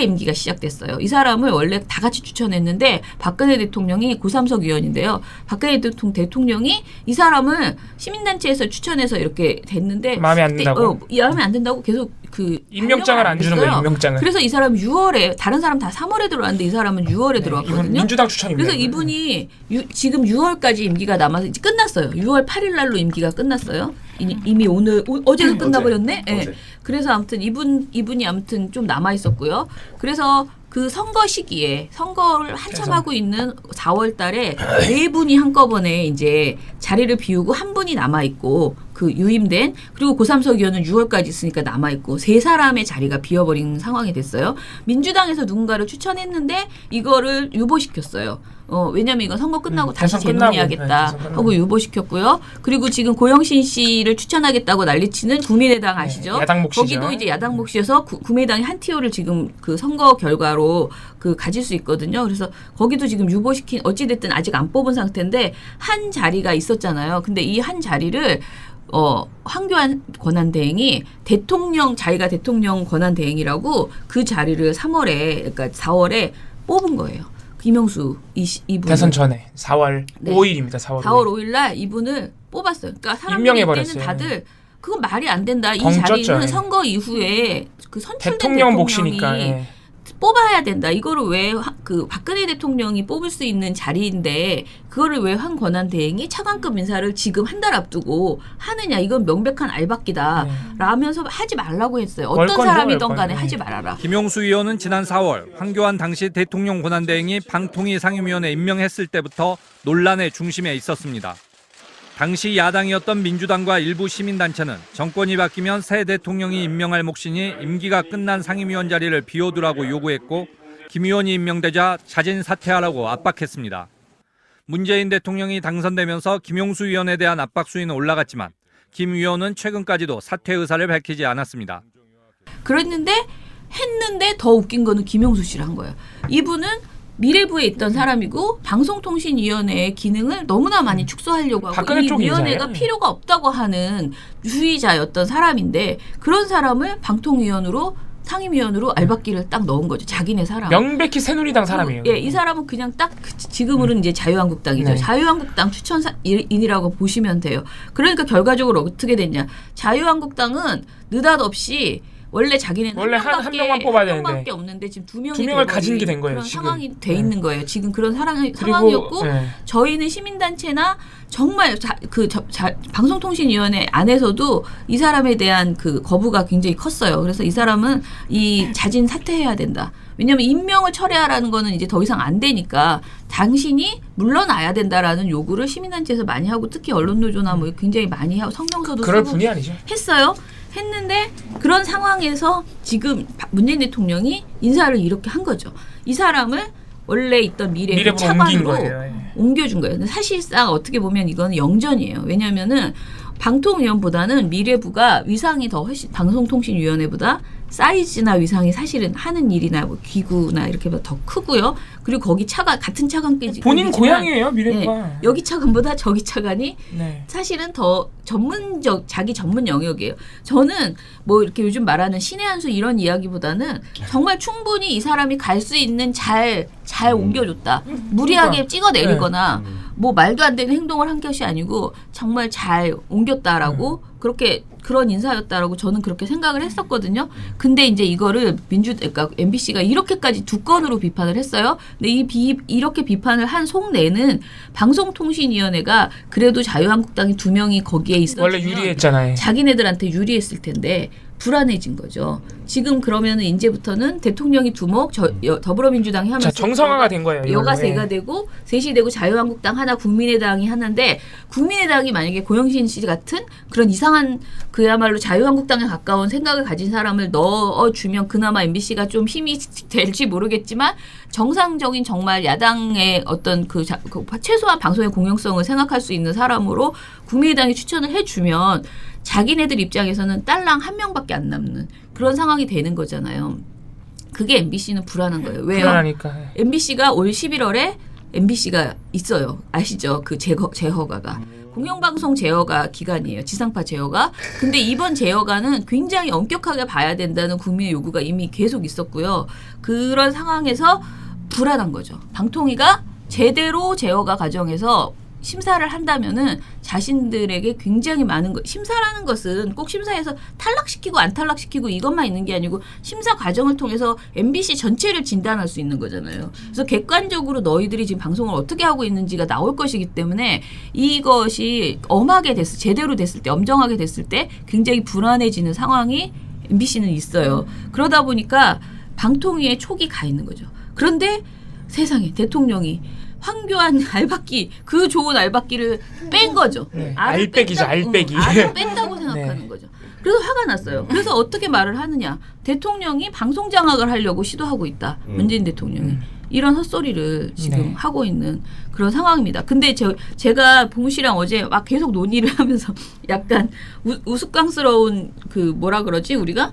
임기가 시작됐어요. 이 사람을 원래 다 같이 추천했는데 박근혜 대통령이 고3석 위원인데요. 박근혜 대통령이 이 사람을 시민단체에서 추천해서 이렇게 됐는데 마음에 안 든다고? 마음에 안 든다고 계속 그 임명장을 안 주는 거예요. 임명장을. 그래서 이 사람은 6월에 다른 사람 다 3월에 들어왔는데 이 사람은 6월에 들어왔거든요. 이건 민주당 추천입니다. 그래서 이분이 지금 6월까지 임기가 남아서 이제 끝났어요. 6월 8일 날로 임기가 끝났어요. 이미 어제도 끝나버렸네. 네. 그래서 아무튼 이분이 아무튼 좀 남아 있었고요. 그래서 그 선거 시기에 선거를 한참 하고 있는 4월 달에 4분이 한꺼번에 이제 자리를 비우고 한 분이 남아있고 그 유임된 그리고 고삼석 의원은 6월까지 있으니까 남아있고 3사람의 자리가 비어버린 상황이 됐어요. 민주당에서 누군가를 추천했는데 이거를 유보시켰어요. 왜냐면 이건 선거 끝나고 다시 재논의하겠다 하고 유보시켰고요. 그리고 지금 고영신 씨를 추천하겠다고 난리치는 국민의당 아시죠? 야당 몫이죠. 거기도 이제 야당 몫이어서 국민의당이 한 티오를 지금 그 선거 결과로 그 가질 수 있거든요. 그래서 거기도 지금 유보시킨 어찌됐든 아직 안 뽑은 상태인데 한 자리가 있었잖아요. 근데 이 한 자리를 황교안 권한대행이 자기가 대통령 권한대행이라고 그 자리를 3월에 그러니까 4월에 뽑은 거예요. 김영수 이분 대선 전에 4월 5일입니다. 4월 5일 날 이분을 뽑았어요. 그러니까 사람들이 이때는 다들 그건 말이 안 된다. 이 자리는 선거 이후에 그 선출된 대통령 대통령이 몫이니까. 뽑아야 된다. 이거를 왜 그 박근혜 대통령이 뽑을 수 있는 자리인데 그거를 왜 황 권한대행이 차관급 인사를 지금 한 달 앞두고 하느냐. 이건 명백한 알박기다. 라면서 하지 말라고 했어요. 어떤 사람이든 간에 하지 말아라. 김용수 의원은 지난 4월 황교안 당시 대통령 권한대행이 방통위 상임위원회 임명했을 때부터 논란의 중심에 있었습니다. 당시 야당이었던 민주당과 일부 시민단체는 정권이 바뀌면 새 대통령이 임명할 몫이니 임기가 끝난 상임위원 자리를 비워두라고 요구했고 김 의원이 임명되자 자진 사퇴하라고 압박했습니다. 문재인 대통령이 당선되면서 김용수 의원에 대한 압박 수위는 올라갔지만 김 의원은 최근까지도 사퇴 의사를 밝히지 않았습니다. 했는데 더 웃긴 거는 김용수 씨를 한 거예요. 이분은 미래부에 있던 사람이고 방송통신위원회의 기능을 너무나 많이 축소하려고 하고 이 위원회가 필요가 없다고 하는 유의자였던 사람인데 그런 사람을 방통위원으로 상임위원으로 알박기를 딱 넣은 거죠. 자기네 사람. 명백히 새누리당 사람이에요. 예, 이 사람은 그냥 딱 지금으로는 이제 자유한국당이죠. 자유한국당 추천인이라고 보시면 돼요. 그러니까 결과적으로 어떻게 됐냐. 자유한국당은 느닷없이 원래 자기는 한 명만 뽑아야 되는데 한 명밖에 없는데 지금 두 명을 가진 게 된 거예요. 그런 지금. 상황이 돼 있는 거예요. 지금 그런 상황이었고 저희는 시민단체나 정말 방송통신위원회 안에서도 이 사람에 대한 그 거부가 굉장히 컸어요. 그래서 이 사람은 이 자진 사퇴해야 된다. 왜냐하면 임명을 철회하라는 거는 이제 더 이상 안 되니까 당신이 물러나야 된다라는 요구를 시민단체에서 많이 하고 특히 언론노조나 뭐 굉장히 많이 하고 성명서도 그럴 쓰고 분이 아니죠. 했는데 그런 상황에서 지금 문재인 대통령이 인사를 이렇게 한 거죠. 이 사람을 원래 있던 미래부 차관으로 옮겨준 거예요. 근데 사실상 어떻게 보면 이건 영전이에요. 왜냐하면은 방통위원보다는 미래부가 위상이 더 훨씬 방송통신위원회보다 사이즈나 위상이 사실은 하는 일이나 뭐 기구나 이렇게 더 크고요. 그리고 거기 같은 차관끼리 본인 고향이에요, 미래부가. 여기 차관보다 저기 차관이 사실은 더 자기 전문 영역이에요. 저는 뭐 이렇게 요즘 말하는 신의 한 수 이런 이야기보다는 정말 충분히 이 사람이 갈 수 있는 잘 옮겨줬다. 무리하게 찍어내리거나 뭐 말도 안 되는 행동을 한 것이 아니고 정말 잘 옮겼다라고 그런 인사였다라고 저는 그렇게 생각을 했었거든요. 근데 이제 이거를 그러니까 MBC가 이렇게까지 두 건으로 비판을 했어요. 근데 이렇게 비판을 한 속내는 방송통신위원회가 그래도 자유한국당이 2명이 거기에 있었으면 원래 유리했잖아요. 자기네들한테 유리했을 텐데 불안해진 거죠. 지금 그러면은 이제부터는 대통령이 두목, 더불어민주당이 하면서 정상화가 된 거예요. 여가 세가 되고 셋이 되고 자유한국당 하나, 국민의당이 하는데 국민의당이 만약에 고영신 씨 같은 그런 이상한 그야말로 자유한국당에 가까운 생각을 가진 사람을 넣어주면 그나마 MBC가 좀 힘이 될지 모르겠지만 정상적인 정말 야당의 어떤 그 최소한 방송의 공영성을 생각할 수 있는 사람으로 국민의당이 추천을 해주면 자기네들 입장에서는 딸랑 한 명밖에 안 남는 그런 상황이 되는 거잖아요. 그게 MBC는 불안한 거예요. 왜요? 불안하니까. MBC가 올 11월에 MBC가 있어요. 아시죠? 그 재허가가. 공영방송 제어가 기간이에요. 지상파 제어가. 근데 이번 제어가는 굉장히 엄격하게 봐야 된다는 국민의 요구가 이미 계속 있었고요. 그런 상황에서 불안한 거죠. 방통위가 제대로 제어가 과정에서 심사를 한다면은 자신들에게 굉장히 많은 심사라는 것은 꼭 심사에서 탈락시키고 안 탈락시키고 이것만 있는 게 아니고 심사 과정을 통해서 MBC 전체를 진단할 수 있는 거잖아요. 그래서 객관적으로 너희들이 지금 방송을 어떻게 하고 있는지가 나올 것이기 때문에 이것이 제대로 됐을 때 엄정하게 됐을 때 굉장히 불안해지는 상황이 MBC는 있어요. 그러다 보니까 방통위에 촉이 가 있는 거죠. 그런데 세상에 대통령이 황교안 알박기 그 좋은 알박기를 뺀 거죠. 알빼기죠, 알빼기. 알을 뺀다고 생각하는 거죠. 그래서 화가 났어요. 그래서 어떻게 말을 하느냐. 대통령이 방송 장악을 하려고 시도하고 있다. 문재인 대통령이. 이런 헛소리를 지금 하고 있는 그런 상황입니다. 근데 제가 봉 씨랑 어제 막 계속 논의를 하면서 약간 우스꽝스러운 그 뭐라 그러지 우리가?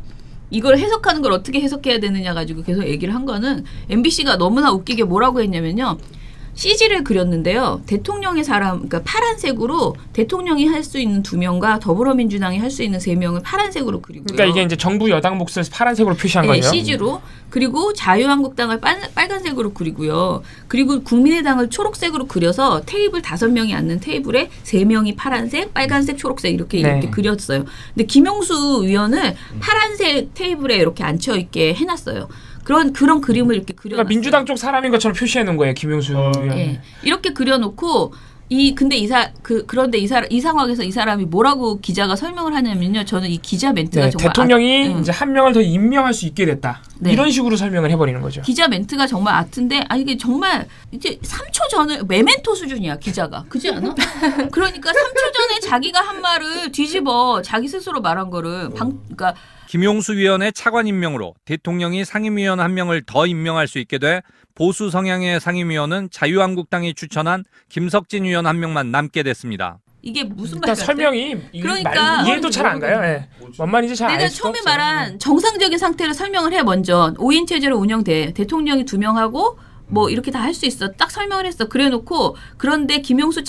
이걸 해석하는 걸 어떻게 해석해야 되느냐 가지고 계속 얘기를 한 거는 MBC가 너무나 웃기게 뭐라고 했냐면요. CG를 그렸는데요. 대통령의 사람, 그러니까 파란색으로 대통령이 할 수 있는 2명과 더불어민주당이 할 수 있는 3명을 파란색으로 그리고요. 그러니까 이게 이제 정부 여당 몫을 파란색으로 표시한 거죠. CG로. 그리고 자유한국당을 빨간색으로 그리고요. 그리고 국민의당을 초록색으로 그려서 테이블 5명이 앉는 테이블에 3명이 파란색, 빨간색, 초록색 이렇게 그렸어요. 근데 김용수 의원을 파란색 테이블에 이렇게 앉혀 있게 해놨어요. 그런 그림을 이렇게 그려. 그러니까 민주당 쪽 사람인 것처럼 표시해 놓은 거예요, 김용수 의원. 예. 이렇게 그려놓고 그런데 이 상황에서 이 사람이 뭐라고 기자가 설명을 하냐면요. 저는 이 기자 멘트가 정말 대통령이 이제 한 명을 더 임명할 수 있게 됐다. 이런 식으로 설명을 해버리는 거죠. 기자 멘트가 정말 아트인데 이게 정말 이제 3초 전에 메멘토 수준이야 기자가. 그렇지 않아? 그러니까 3초 전에 자기가 한 말을 뒤집어 자기 스스로 말한 거를 그러니까. 김용수 위원의 차관 임명으로 대통령이 상임위원 1명을 더 임명할 수 있게 돼 보수 성향의 상임위원은 자유한국당이 추천한 김석진 위원 1명만 남게 됐습니다. 이게 무슨 일단 말이야? 설명이 그러니까 이해도 잘 안 가요. 예. 뭔 말인지 잘 알 내가 수가 처음에 없어요. 말한 정상적인 상태를 설명을 해 먼저 5인 체제로 운영돼 대통령이 2명하고 뭐 이렇게 다 할 수 있어. 딱 설명을 했어. 그래놓고 그런데 김용수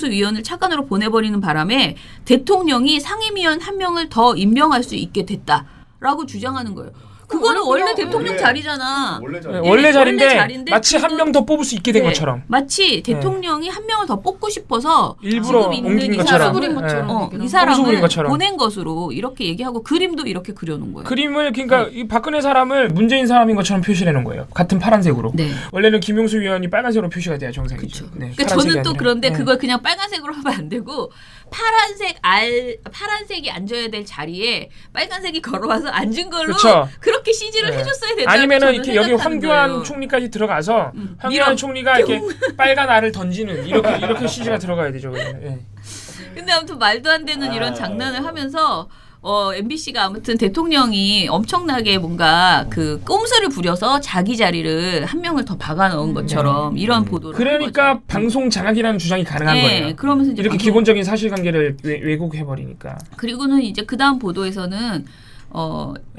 위원을 차관으로 보내버리는 바람에 대통령이 상임위원 1명을 더 임명할 수 있게 됐다라고 주장하는 거예요. 그거는 원래 대통령 자리잖아. 원래 자리인데 마치 1명 더 뽑을 수 있게 된 것처럼. 마치 대통령이 1명을 더 뽑고 싶어서 일부러 지금 있는 옮긴 이 것처럼. 사람을 이 사람을 보낸 것으로 이렇게 얘기하고 그림도 이렇게 그려놓은 거예요. 그림을 그러니까 이 박근혜 사람을 문재인 사람인 것처럼 표시를 해놓은 거예요. 같은 파란색으로. 원래는 김용수 위원이 빨간색으로 표시가 돼야 정상이죠. 그러니까 저는 또 그런데 그걸 그냥 빨간색으로 하면 안 되고 파란색이 앉아야 될 자리에 빨간색이 걸어와서 앉은 걸로 그렇게 CG를 해줬어야 된다. 아니면은 이렇게 여기 황교안 총리까지 들어가서 황교안 총리가 이렇게 빨간 알을 던지는 이렇게 CG가 들어가야 되죠. 근데 아무튼 말도 안 되는 이런 장난을 하면서 MBC가 아무튼 대통령이 엄청나게 뭔가 그 꼼수를 부려서 자기 자리를 1명을 더 박아넣은 것처럼 이런 보도를 그러니까 방송 장악이라는 주장이 가능한 거예요. 그러면서 이제 이렇게 기본적인 사실관계를 왜곡해버리니까. 그리고는 이제 그 다음 보도에서는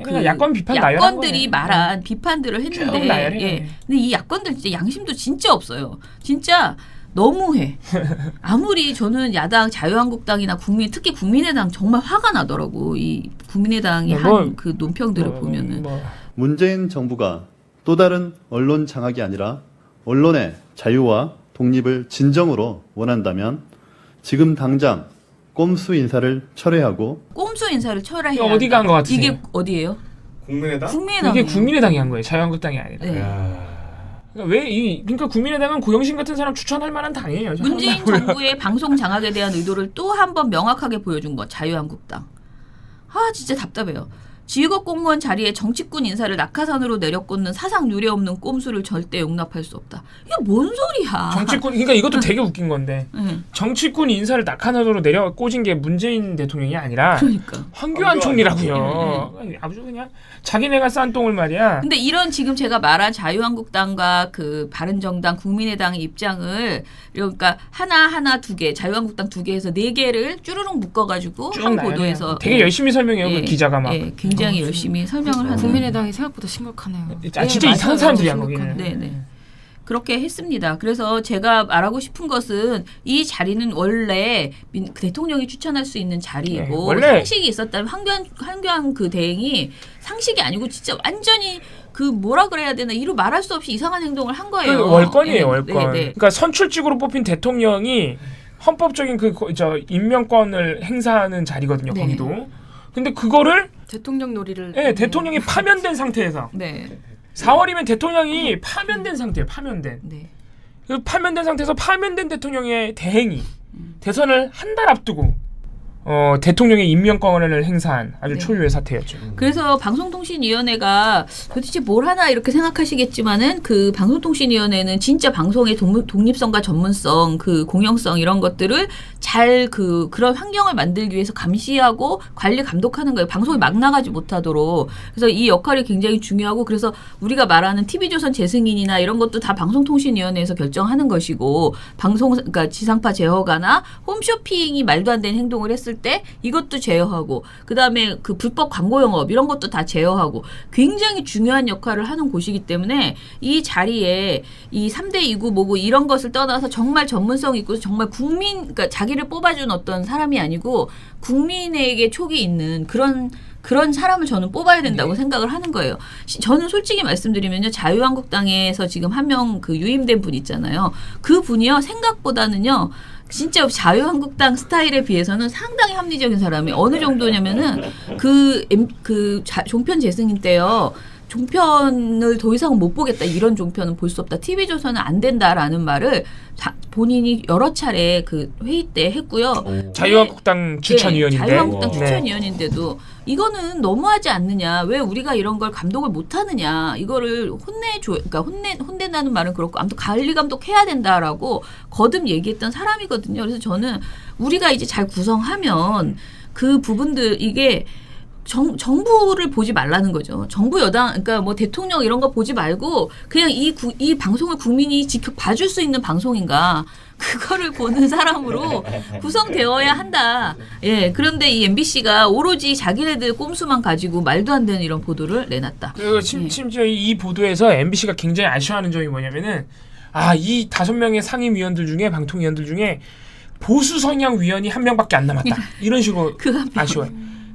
그 야권 비판 야권들이 말한 비판들을 했는데, 근데 이 야권들 진짜 양심도 진짜 없어요. 진짜 너무해. 아무리 저는 야당 자유한국당이나 특히 국민의당 정말 화가 나더라고. 이 국민의당이 한 그 논평들을 보면은. 문재인 정부가 또 다른 언론 장악이 아니라 언론의 자유와 독립을 진정으로 원한다면 지금 당장 꼼수 인사를 철회하고 꼼수 인사를 철회해야 어디 간 것 같으세요? 이게 어디예요? 국민의당? 이게 국민의당이 한 거예요. 자유한국당이 아니라. 그러니까 국민의당은 고영신 같은 사람 추천할 만한 당이에요. 문재인 정부의 방송 장악에 대한 의도를 또 한 번 명확하게 보여준 것 자유한국당. 진짜 답답해요. 지휘국 공무원 자리에 정치꾼 인사를 낙하산으로 내려꽂는 사상 유례 없는 꼼수를 절대 용납할 수 없다. 이게 뭔 소리야? 그러니까 이것도 되게 웃긴 건데 정치꾼 인사를 낙하산으로 내려 꽂은 게 문재인 대통령이 아니라 황교안 총리라고요. 아주 그냥 자기네가 싼 똥을 말이야. 근데 이런 지금 제가 말한 자유한국당과 그 바른정당, 국민의당의 입장을 그러니까 하나 2개, 자유한국당 2개에서 4개를 쭈루룩 묶어가지고 한 보도에서 되게 열심히 설명해요. 그 기자가 막. 굉장히 열심히 설명을 하는. 국민의당이 생각보다 심각하네요. 진짜 이상한 사람들이야 거기는. 네네. 그렇게 했습니다. 그래서 제가 말하고 싶은 것은 이 자리는 원래 대통령이 추천할 수 있는 자리이고 원래 상식이 있었다면 황교안 그 대행이 상식이 아니고 진짜 완전히 그 뭐라 그래야 되나 이루 말할 수 없이 이상한 행동을 한 거예요. 월권이에요, 월권. 그러니까 선출직으로 뽑힌 대통령이 헌법적인 임명권을 행사하는 자리거든요. 거기도. 근데 그거를 대통령 놀이를 대통령이 파면된 상태에서 4월이면 대통령이 파면된 상태예요. 그 파면된 상태에서 파면된 대통령의 대행이 대선을 한 달 앞두고 대통령의 임명권을 행사한 아주 초유의 사태였죠. 그래서 방송통신위원회가 도대체 뭘 하나 이렇게 생각하시겠지만은 그 방송통신위원회는 진짜 방송의 독립성과 전문성, 그 공영성 이런 것들을 잘 그런 환경을 만들기 위해서 감시하고 관리 감독하는 거예요. 방송이 막 나가지 못하도록. 그래서 이 역할이 굉장히 중요하고 그래서 우리가 말하는 TV조선 재승인이나 이런 것도 다 방송통신위원회에서 결정하는 것이고 그러니까 지상파 제어가나 홈쇼핑이 말도 안 되는 행동을 했을 때 이것도 제어하고 그다음에 그 불법 광고 영업 이런 것도 다 제어하고 굉장히 중요한 역할을 하는 곳이기 때문에 이 자리에 이 3대 2구 뭐고 이런 것을 떠나서 정말 전문성 있고 정말 그러니까 자기를 뽑아준 어떤 사람이 아니고 국민에게 촉이 있는 그런 사람을 저는 뽑아야 된다고 생각을 하는 거예요. 저는 솔직히 말씀드리면요. 자유한국당에서 지금 한 명 그 유임된 분 있잖아요. 그 분이요. 생각보다는요. 진짜 자유한국당 스타일에 비해서는 상당히 합리적인 사람이 어느 정도냐면은 종편 재승인 때요. 종편을 더 이상 못 보겠다. 이런 종편은 볼 수 없다. TV조선은 안 된다라는 말을 본인이 여러 차례 그 회의 때 했고요. 자유한국당 추천위원인데. 자유한국당 추천위원인데도 이거는 너무하지 않느냐. 왜 우리가 이런 걸 감독을 못 하느냐. 이거를 그러니까 혼낸다는 말은 그렇고 아무튼 관리 감독해야 된다라고 거듭 얘기했던 사람이거든요. 그래서 저는 우리가 이제 잘 구성하면 그 부분들 이게 정부를 보지 말라는 거죠. 정부 여당, 그러니까 뭐 대통령 이런 거 보지 말고 그냥 이 방송을 국민이 봐줄 수 있는 방송인가. 그거를 보는 사람으로 구성되어야 한다. 예. 그런데 이 MBC가 오로지 자기네들 꼼수만 가지고 말도 안 되는 이런 보도를 내놨다. 그리고 심지어 이 보도에서 MBC가 굉장히 아쉬워하는 점이 뭐냐면은 이 5명의 상임위원들 중에 방통위원들 중에 보수 성향 위원이 한 명밖에 안 남았다. 이런 식으로 아쉬워요.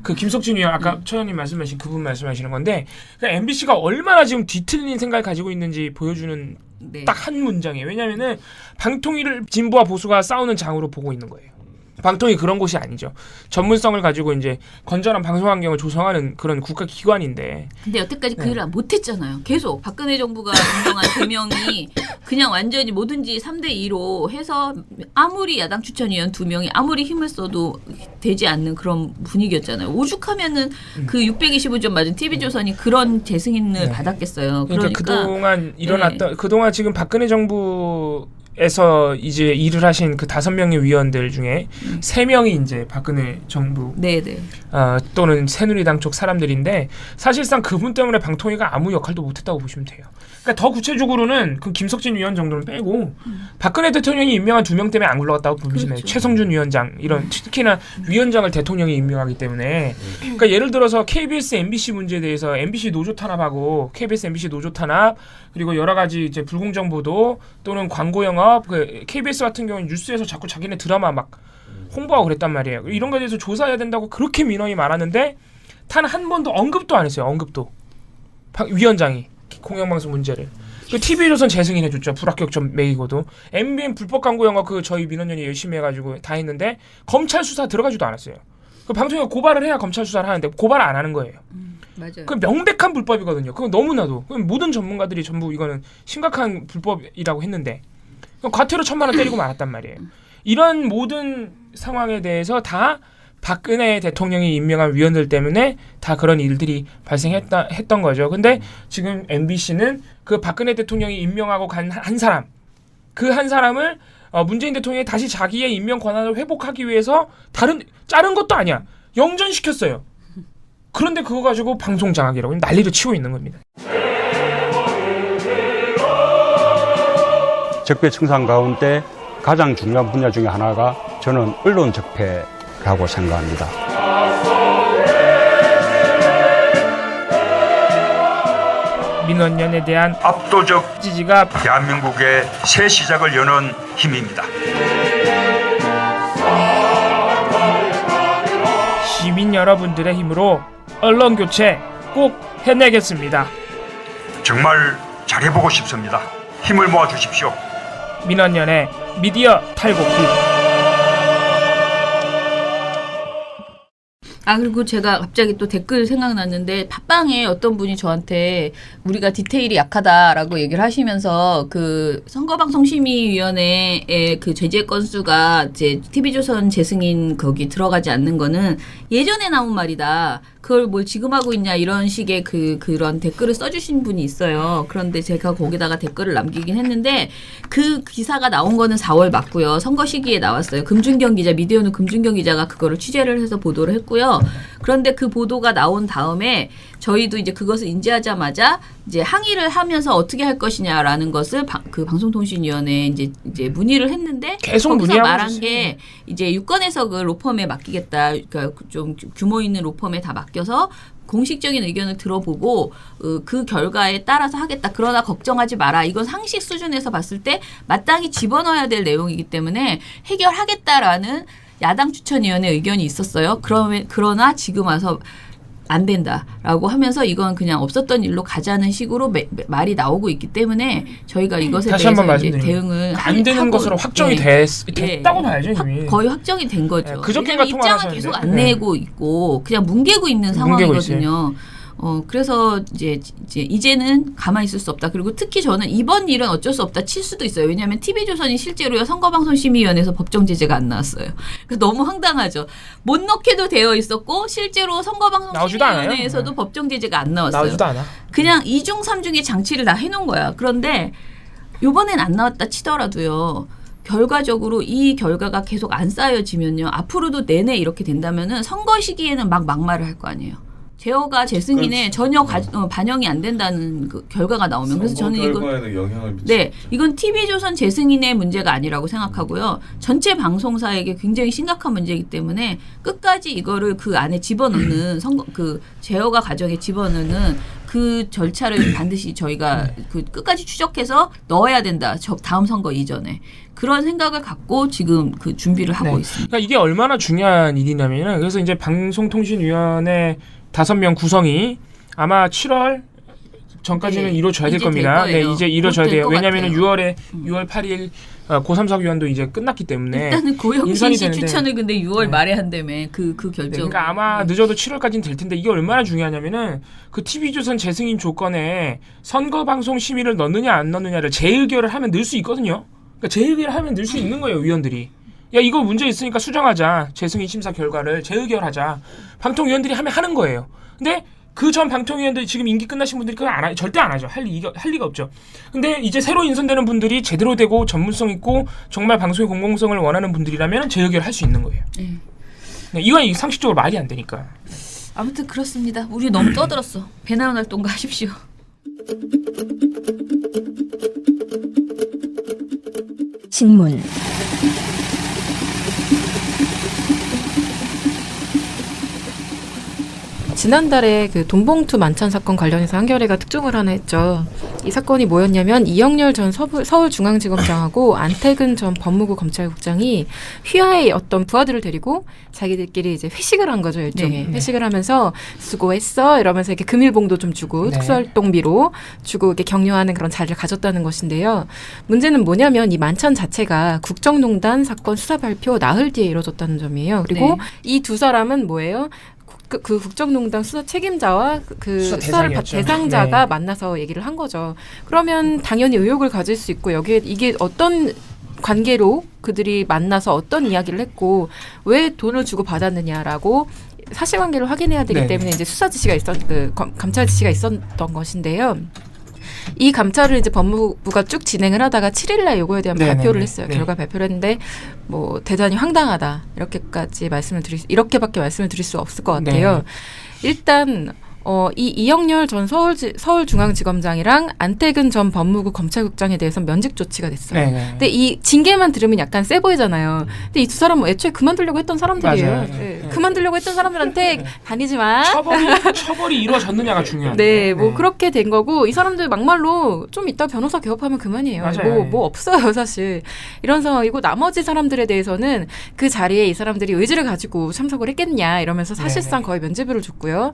그 김석진 위원 아까 처장님 말씀하신 그분 말씀하시는 건데 그러니까 MBC가 얼마나 지금 뒤틀린 생각을 가지고 있는지 보여주는 딱 한 문장이에요. 왜냐하면은 방통위를 진보와 보수가 싸우는 장으로 보고 있는 거예요. 방통위 그런 곳이 아니죠. 전문성을 가지고 이제 건전한 방송 환경을 조성하는 그런 국가기관인데. 근데 여태까지 그 일을 못했잖아요. 계속 박근혜 정부가 임명한 3명이 그냥 완전히 뭐든지 3대 2로 해서 아무리 야당 추천위원 2명이 아무리 힘을 써도 되지 않는 그런 분위기였잖아요. 오죽하면은 그 625점 맞은 TV조선이 그런 재승인을 받았겠어요. 그러니까 그동안 그동안 지금 박근혜 정부에서 이제 일을 하신 그 5명의 위원들 중에 3명이 이제 박근혜 정부 또는 새누리당 쪽 사람들인데 사실상 그분 때문에 방통위가 아무 역할도 못했다고 보시면 돼요. 그러니까 더 구체적으로는 그 김석진 위원 정도는 빼고 박근혜 대통령이 임명한 2명 때문에 안 굴러갔다고 보시면 돼요. 최성준 위원장 이런 특히나 위원장을 대통령이 임명하기 때문에 그러니까 예를 들어서 KBS, MBC 문제에 대해서 MBC 노조 탄압하고 KBS, MBC 노조 탄압 그리고 여러 가지 이제 불공정 보도 또는 광고 영업 KBS 같은 경우는 뉴스에서 자꾸 자기네 드라마 막 홍보하고 그랬단 말이에요. 이런 거에 대해서 조사해야 된다고 그렇게 민원이 많았는데 단 한 번도 언급도 안 했어요. 언급도. 위원장이 공영방송 문제를. 그 TV조선 재승인 해줬죠. 불합격점 매기고도. MBN 불법 광고 영화 저희 민원연이 열심히 해가지고 다 했는데 검찰 수사 들어가지도 않았어요. 그 방송에 고발을 해야 검찰 수사를 하는데 고발을 안 하는 거예요. 맞아요. 그 명백한 불법이거든요. 그건 너무나도. 모든 전문가들이 전부 이거는 심각한 불법이라고 했는데 과태료 1,000만 원 때리고 말았단 말이에요. 이런 모든 상황에 대해서 다 박근혜 대통령이 임명한 위원들 때문에 다 그런 일들이 발생했던 거죠. 근데 지금 MBC는 그 박근혜 대통령이 임명하고 간 한 사람, 그 한 사람을 문재인 대통령이 다시 자기의 임명 권한을 회복하기 위해서 자른 것도 아니야. 영전시켰어요. 그런데 그거 가지고 방송 장악이라고 난리를 치고 있는 겁니다. 적폐 청산 가운데 가장 중요한 분야 중에 하나가 저는 언론 적폐라고 생각합니다. 민원연에 대한 압도적 지지가 대한민국의 새 시작을 여는 힘입니다. 시민 여러분들의 힘으로 언론 교체 꼭 해내겠습니다. 정말 잘해보고 싶습니다. 힘을 모아 주십시오. 민원연의 미디어 탈곡기. 그리고 제가 갑자기 또 댓글 생각났는데 팟빵에 어떤 분이 저한테 우리가 디테일이 약하다라고 얘기를 하시면서 그 선거방송심의위원회의 그 제재 건수가 이제 TV조선 재승인 거기 들어가지 않는 거는 예전에 나온 말이다. 그걸 뭘 지금 하고 있냐 이런 식의 그런 댓글을 써주신 분이 있어요. 그런데 제가 거기다가 댓글을 남기긴 했는데 그 기사가 나온 거는 4월 맞고요. 선거 시기에 나왔어요. 금준경 기자, 미디어는 금준경 기자가 그거를 취재를 해서 보도를 했고요. 그런데 그 보도가 나온 다음에 저희도 이제 그것을 인지하자마자 이제 항의를 하면서 어떻게 할 것이냐라는 것을 그 방송통신위원회에 이제 문의를 했는데 계속 거기서 문의하고 말한 있었어요. 게 이제 유권 해석을 로펌에 맡기겠다. 그러니까 좀 규모 있는 로펌에 다 맡겨서 공식적인 의견을 들어보고 그 결과에 따라서 하겠다. 그러나 걱정하지 마라. 이건 상식 수준에서 봤을 때 마땅히 집어넣어야 될 내용이기 때문에 해결하겠다라는 야당 추천위원회 의견이 있었어요. 그러나 지금 와서 안 된다라고 하면서 이건 그냥 없었던 일로 가자는 식으로 말이 나오고 있기 때문에 저희가 이것에 다시 대해서 한번 이제 말씀드립니다. 대응을 안 되는 것으로 확정이 됐다고 봐야죠 이미. 거의 확정이 된 거죠. 그저께인가 왜냐면 통화를 입장을 계속 안 하셨는데. 내고 있고 그냥 뭉개고 있는 상황이거든요. 그래서 이제는 가만히 있을 수 없다. 그리고 특히 저는 이번 일은 어쩔 수 없다 칠 수도 있어요. 왜냐하면 TV조선이 실제로요 선거방송심의위원회에서 법정 제재가 안 나왔어요. 그래서 너무 황당하죠. 못 넣게도 되어 있었고 실제로 선거방송심의위원회에서도 법정 제재가 안 나왔어요. 나오지도 않아. 그냥 2중 3중의 장치를 다 해놓은 거야. 그런데 요번엔 안 나왔다 치더라도요. 결과적으로 이 결과가 계속 안 쌓여지면요. 앞으로도 내내 이렇게 된다면은 선거 시기에는 막 막말을 할 거 아니에요. 제어가 재승인에 전혀 반영이 안 된다는 그 결과가 나오면 그래서 저는 결과에는 영향을 이건 TV조선 재승인의 문제가 아니라고 생각하고요. 전체 방송사에게 굉장히 심각한 문제이기 때문에 끝까지 이거를 그 안에 집어넣는 그 제어가 과정에 집어넣는 그 절차를 반드시 저희가 그 끝까지 추적해서 넣어야 된다. 다음 선거 이전에. 그런 생각을 갖고 지금 그 준비를 하고 있습니다. 그러니까 이게 얼마나 중요한 일이냐면은 그래서 이제 방송통신위원회 5명 구성이 아마 7월 전까지는 이루어져야 될 겁니다. 이제 이루어져야 돼요. 왜냐하면 6월 8일 고3사위원도 이제 끝났기 때문에 일단은 고영신 씨 추천을 근데 6월 말에 한다며 그 결정. 그러니까 아마 늦어도 7월까지는 될 텐데 이게 얼마나 중요하냐면은 그 TV조선 재승인 조건에 선거방송 심의를 넣느냐 안 넣느냐를 재의결을 하면 넣을 수 있거든요. 그러니까 재의결을 하면 넣을 수 있는 거예요, 위원들이. 야 이거 문제 있으니까 수정하자. 재승인 심사 결과를 재의결하자. 방통위원들이 하는 거예요. 근데 그 전 방통위원들이 지금 임기 끝나신 분들이 그거 절대 안 하죠. 할 리가 없죠. 근데 이제 새로 인선되는 분들이 제대로 되고 전문성 있고 정말 방송의 공공성을 원하는 분들이라면 재의결 할 수 있는 거예요. 이건 상식적으로 말이 안 되니까. 아무튼 그렇습니다. 우리 너무 떠들었어. 배 나온 활동가 하십시오. 신문 지난달에 그 돈봉투 만찬 사건 관련해서 한겨레가 특종을 하나 했죠. 이 사건이 뭐였냐면 이영렬 전 서울중앙지검장하고 안태근 전 법무부 검찰국장이 휘하의 어떤 부하들을 데리고 자기들끼리 이제 회식을 한 거죠, 일종의. 회식을 하면서 수고했어 이러면서 이렇게 금일봉도 좀 주고 특수활동비로 주고 이렇게 격려하는 그런 자리를 가졌다는 것인데요. 문제는 뭐냐면 이 만찬 자체가 국정농단 사건 수사 발표 나흘 뒤에 이루어졌다는 점이에요. 그리고 이 두 사람은 뭐예요? 그 국정농단 수사 책임자와 그 수사를 대상자가 만나서 얘기를 한 거죠. 그러면 당연히 의혹을 가질 수 있고 여기에 이게 어떤 관계로 그들이 만나서 어떤 이야기를 했고 왜 돈을 주고 받았느냐라고 사실관계를 확인해야 되기 때문에 이제 수사 지시가 감찰 지시가 있었던 것인데요. 이 감찰을 이제 법무부가 쭉 진행을 하다가 7일날 요거에 대한 발표를 했어요. 결과 발표를 했는데 뭐 대단히 황당하다 이렇게밖에 말씀을 드릴 수 없을 것 같아요. 일단 이 이영렬 전 서울중앙지검장이랑 안태근 전 법무부 검찰국장에 대해서 면직 조치가 됐어요. 근데 이 징계만 들으면 약간 세 보이잖아요. 근데 이 두 사람은 애초에 그만두려고 했던 사람들이에요. 그만두려고 했던 사람들한테 다니지 마. 처벌이 이루어졌느냐가 중요해요. 뭐 그렇게 된 거고 이 사람들 막말로 좀 이따 변호사 개업하면 그만이에요. 뭐 없어요 사실. 이런 상황이고 나머지 사람들에 대해서는 그 자리에 이 사람들이 의지를 가지고 참석을 했겠냐 이러면서 사실상 거의 면죄부를 줬고요.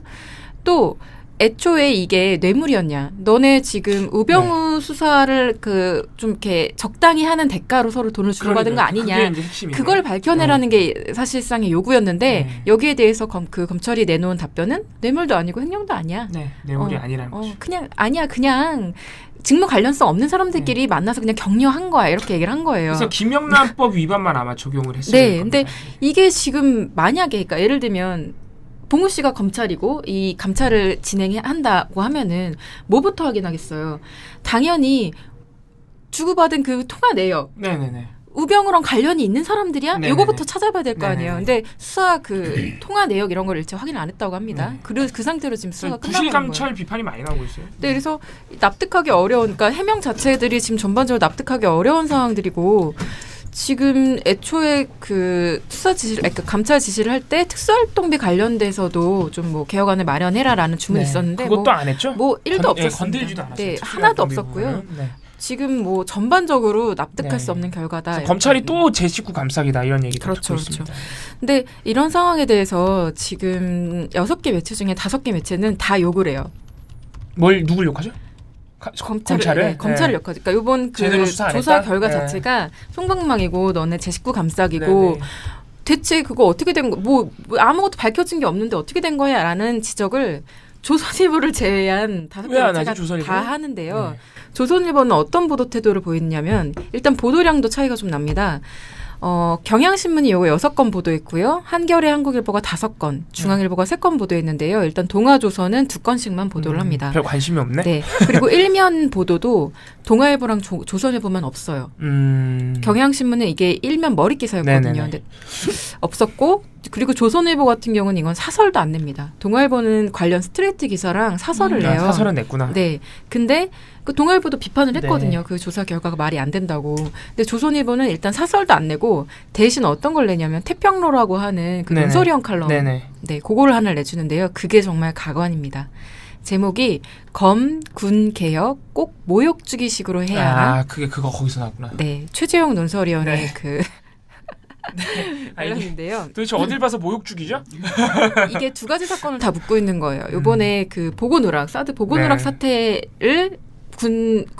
또 애초에 이게 뇌물이었냐? 너네 지금 우병우 수사를 그 좀 이렇게 적당히 하는 대가로 서로 돈을 주고받은 거 아니냐? 그걸 밝혀내라는 게 사실상의 요구였는데 여기에 대해서 검찰이 내놓은 답변은 뇌물도 아니고 횡령도 아니야. 네, 뇌물이 아니라는 거죠. 그냥 아니야, 그냥 직무 관련성 없는 사람들끼리 만나서 그냥 격려한 거야 이렇게 얘기를 한 거예요. 그래서 김영란법 위반만 아마 적용을 했을 네, 겁니다. 근데 이게 지금 만약에 그러니까 예를 들면. 봉우 씨가 검찰이고 이 감찰을 진행한다고 하면은 뭐부터 확인하겠어요? 당연히 주고받은 그 통화 내역. 네네네. 우병우랑 관련이 있는 사람들이야? 네네네. 요거부터 찾아봐야 될 거 아니에요. 네네네. 근데 수사 그 통화 내역 이런 걸 일체 확인 안 했다고 합니다. 그 상태로 지금 수사가 끝나는 거예요. 부실감찰 비판이 많이 나오고 있어요. 네, 그래서 납득하기 어려운, 그러니까 해명 자체들이 지금 전반적으로 납득하기 어려운 상황들이고 지금 애초에 그 수사 지시를, 그러니까 감찰 지시를 할 때 특수활동비 관련돼서도 좀 뭐 개혁안을 마련해라라는 주문이 있었는데 그것도 안 했죠? 뭐 1도 없었습니다. 건들지도 않았어요. 네, 하나도 없었고요. 네. 지금 뭐 전반적으로 납득할 네. 수 없는 결과다. 검찰이 또 제 식구 감싸기다 이런 얘기도 그렇죠, 듣고 있습니다. 근데 이런 상황에 대해서 지금 6개 매체 중에 5개 매체는 다 욕을 해요. 누굴 욕하죠? 검찰을? 네, 검찰을 욕하죠. 그러니까 이번 그 제대로 수사 안 조사 했다? 결과 네. 자체가 송방망이고 너네 제 식구 감싸기고 네네. 대체 그거 어떻게 된 거? 뭐 아무것도 밝혀진 게 없는데 어떻게 된 거야라는 지적을 조선일보를 제외한 5개 왜 안 매체가 하지, 조선일보? 다 하는데요. 조선일보는 어떤 보도 태도를 보였냐면 일단 보도량도 차이가 좀 납니다. 경향신문이 요거 6건 보도했고요. 한겨레 한국일보가 5건, 중앙일보가 3건 보도했는데요. 일단 동아조선은 2건씩만 보도를 합니다. 별 관심이 없네. 네. 그리고 일면 보도도 동아일보랑 조선일보만 없어요. 경향신문은 이게 일면 머리 기사였거든요. 네네네. 근데 없었고 그리고 조선일보 같은 경우는 이건 사설도 안 냅니다. 동아일보는 관련 스트레이트 기사랑 사설을 내요. 사설은 냈구나. 네. 근데 그 동아일보도 비판을 했거든요. 네. 그 조사 결과가 말이 안 된다고. 근데 조선일보는 일단 사설도 안 내고 대신 어떤 걸 내냐면 태평로라고 하는 그 네네. 논설위원 칼럼. 네네. 네, 그거를 하나 내주는데요. 그게 정말 가관입니다. 제목이 검, 군 개혁 꼭 모욕 주기식으로 해야 하나? 그게 거기서 나왔구나. 네, 최재형 논설위원의 네. 그 관련인데요. 도대체 어딜 봐서 모욕 죽이죠? 이게 2가지 사건을 다 묶고 있는 거예요. 요번에 그 보고누락, 사드 보고누락 네. 사태를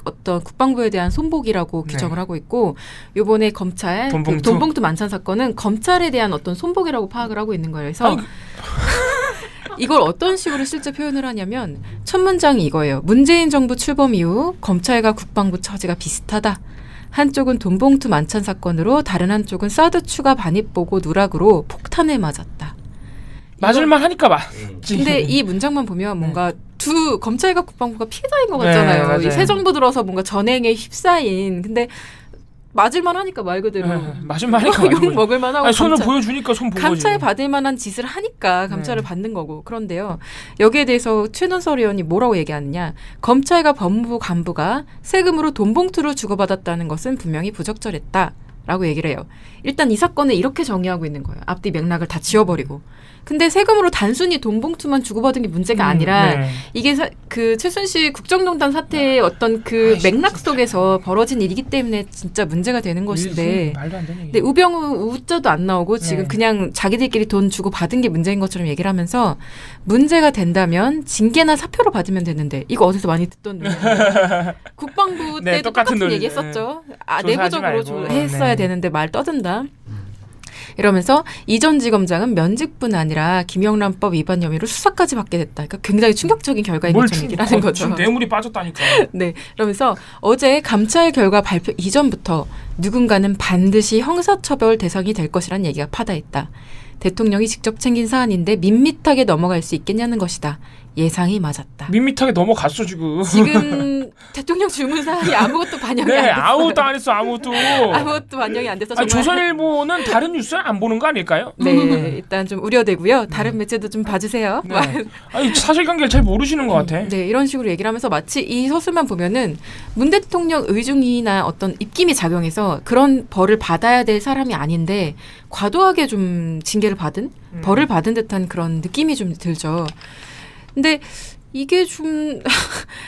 어떤 국방부에 대한 손복이라고 규정을 하고 있고 요번에 검찰 돈봉투. 그 돈봉투 만찬 사건은 검찰에 대한 어떤 손복이라고 파악을 하고 있는 거예요. 그래서 이걸 어떤 식으로 실제 표현을 하냐면 첫 문장이 이거예요. 문재인 정부 출범 이후 검찰과 국방부 처지가 비슷하다. 한쪽은 돈봉투 만찬 사건으로 다른 한쪽은 사드 추가 반입 보고 누락으로 폭탄을 맞았다. 맞을만 하니까 맞지. 근데 이 문장만 보면 뭔가 두 검찰과 국방부가 피해자인 것 같잖아요. 네, 맞아요. 이 새 정부 들어서 뭔가 전행에 휩싸인. 근데 맞을만 하니까 말 그대로. 맞을만 하니까 욕 먹을만 하고. 손을 보여주니까 손 본 거지. 감찰 받을 만한 짓을 하니까 감찰을 받는 거고. 그런데요. 여기에 대해서 최논설 의원이 뭐라고 얘기하느냐. 검찰과 법무부 간부가 세금으로 돈봉투를 주고받았다는 것은 분명히 부적절했다. 라고 얘기를 해요. 일단 이 사건을 이렇게 정의하고 있는 거예요. 앞뒤 맥락을 다 지워버리고. 근데 세금으로 단순히 돈봉투만 주고받은 게 문제가 아니라 네. 이게 그 최순실 국정농단 사태의 어떤 그 맥락 속에서 벌어진 일이기 때문에 진짜 문제가 되는 것인데 말도 안 되는 얘기. 근데 우병우 우자도 안 나오고 지금 네. 그냥 자기들끼리 돈 주고 받은 게 문제인 것처럼 얘기를 하면서 문제가 된다면 징계나 사표로 받으면 되는데 이거 어디서 많이 듣던 논리예요. 국방부 네, 때도 똑같은 똑같은 논리. 얘기했었죠. 조사하지 내부적으로 말고. 했어야 네. 되는데 말 떠든다. 이러면서 이 전 지검장은 면직뿐 아니라 김영란법 위반 혐의로 수사까지 받게 됐다. 그러니까 굉장히 충격적인 결과인 것처럼 얘기를 하는 거죠. 지금 뇌물이 빠졌다니까. 네, 그러면서 어제 감찰 결과 발표 이전부터 누군가는 반드시 형사처벌 대상이 될 것이라는 얘기가 파다했다. 대통령이 직접 챙긴 사안인데 밋밋하게 넘어갈 수 있겠냐는 것이다. 예상이 맞았다. 밋밋하게 넘어갔어 지금. 지금 대통령 질문 사안이 아무것도 반영이 네, 안 됐어요. 아무것도 안 했어 아무것도. 아무것도 반영이 안 돼서 정말 조선일보는 다른 뉴스를 안 보는 거 아닐까요? 네, 일단 좀 우려되고요. 다른 매체도 좀 봐주세요. 네. 아니 사실관계를 잘 모르시는 것 같아. 네, 이런 식으로 얘기를 하면서 마치 이 서술만 보면은 문 대통령 의중이나 어떤 입김이 작용해서 그런 벌을 받아야 될 사람이 아닌데 과도하게 좀 징계를 받은 벌을 받은 듯한 그런 느낌이 좀 들죠. 근데 이게 좀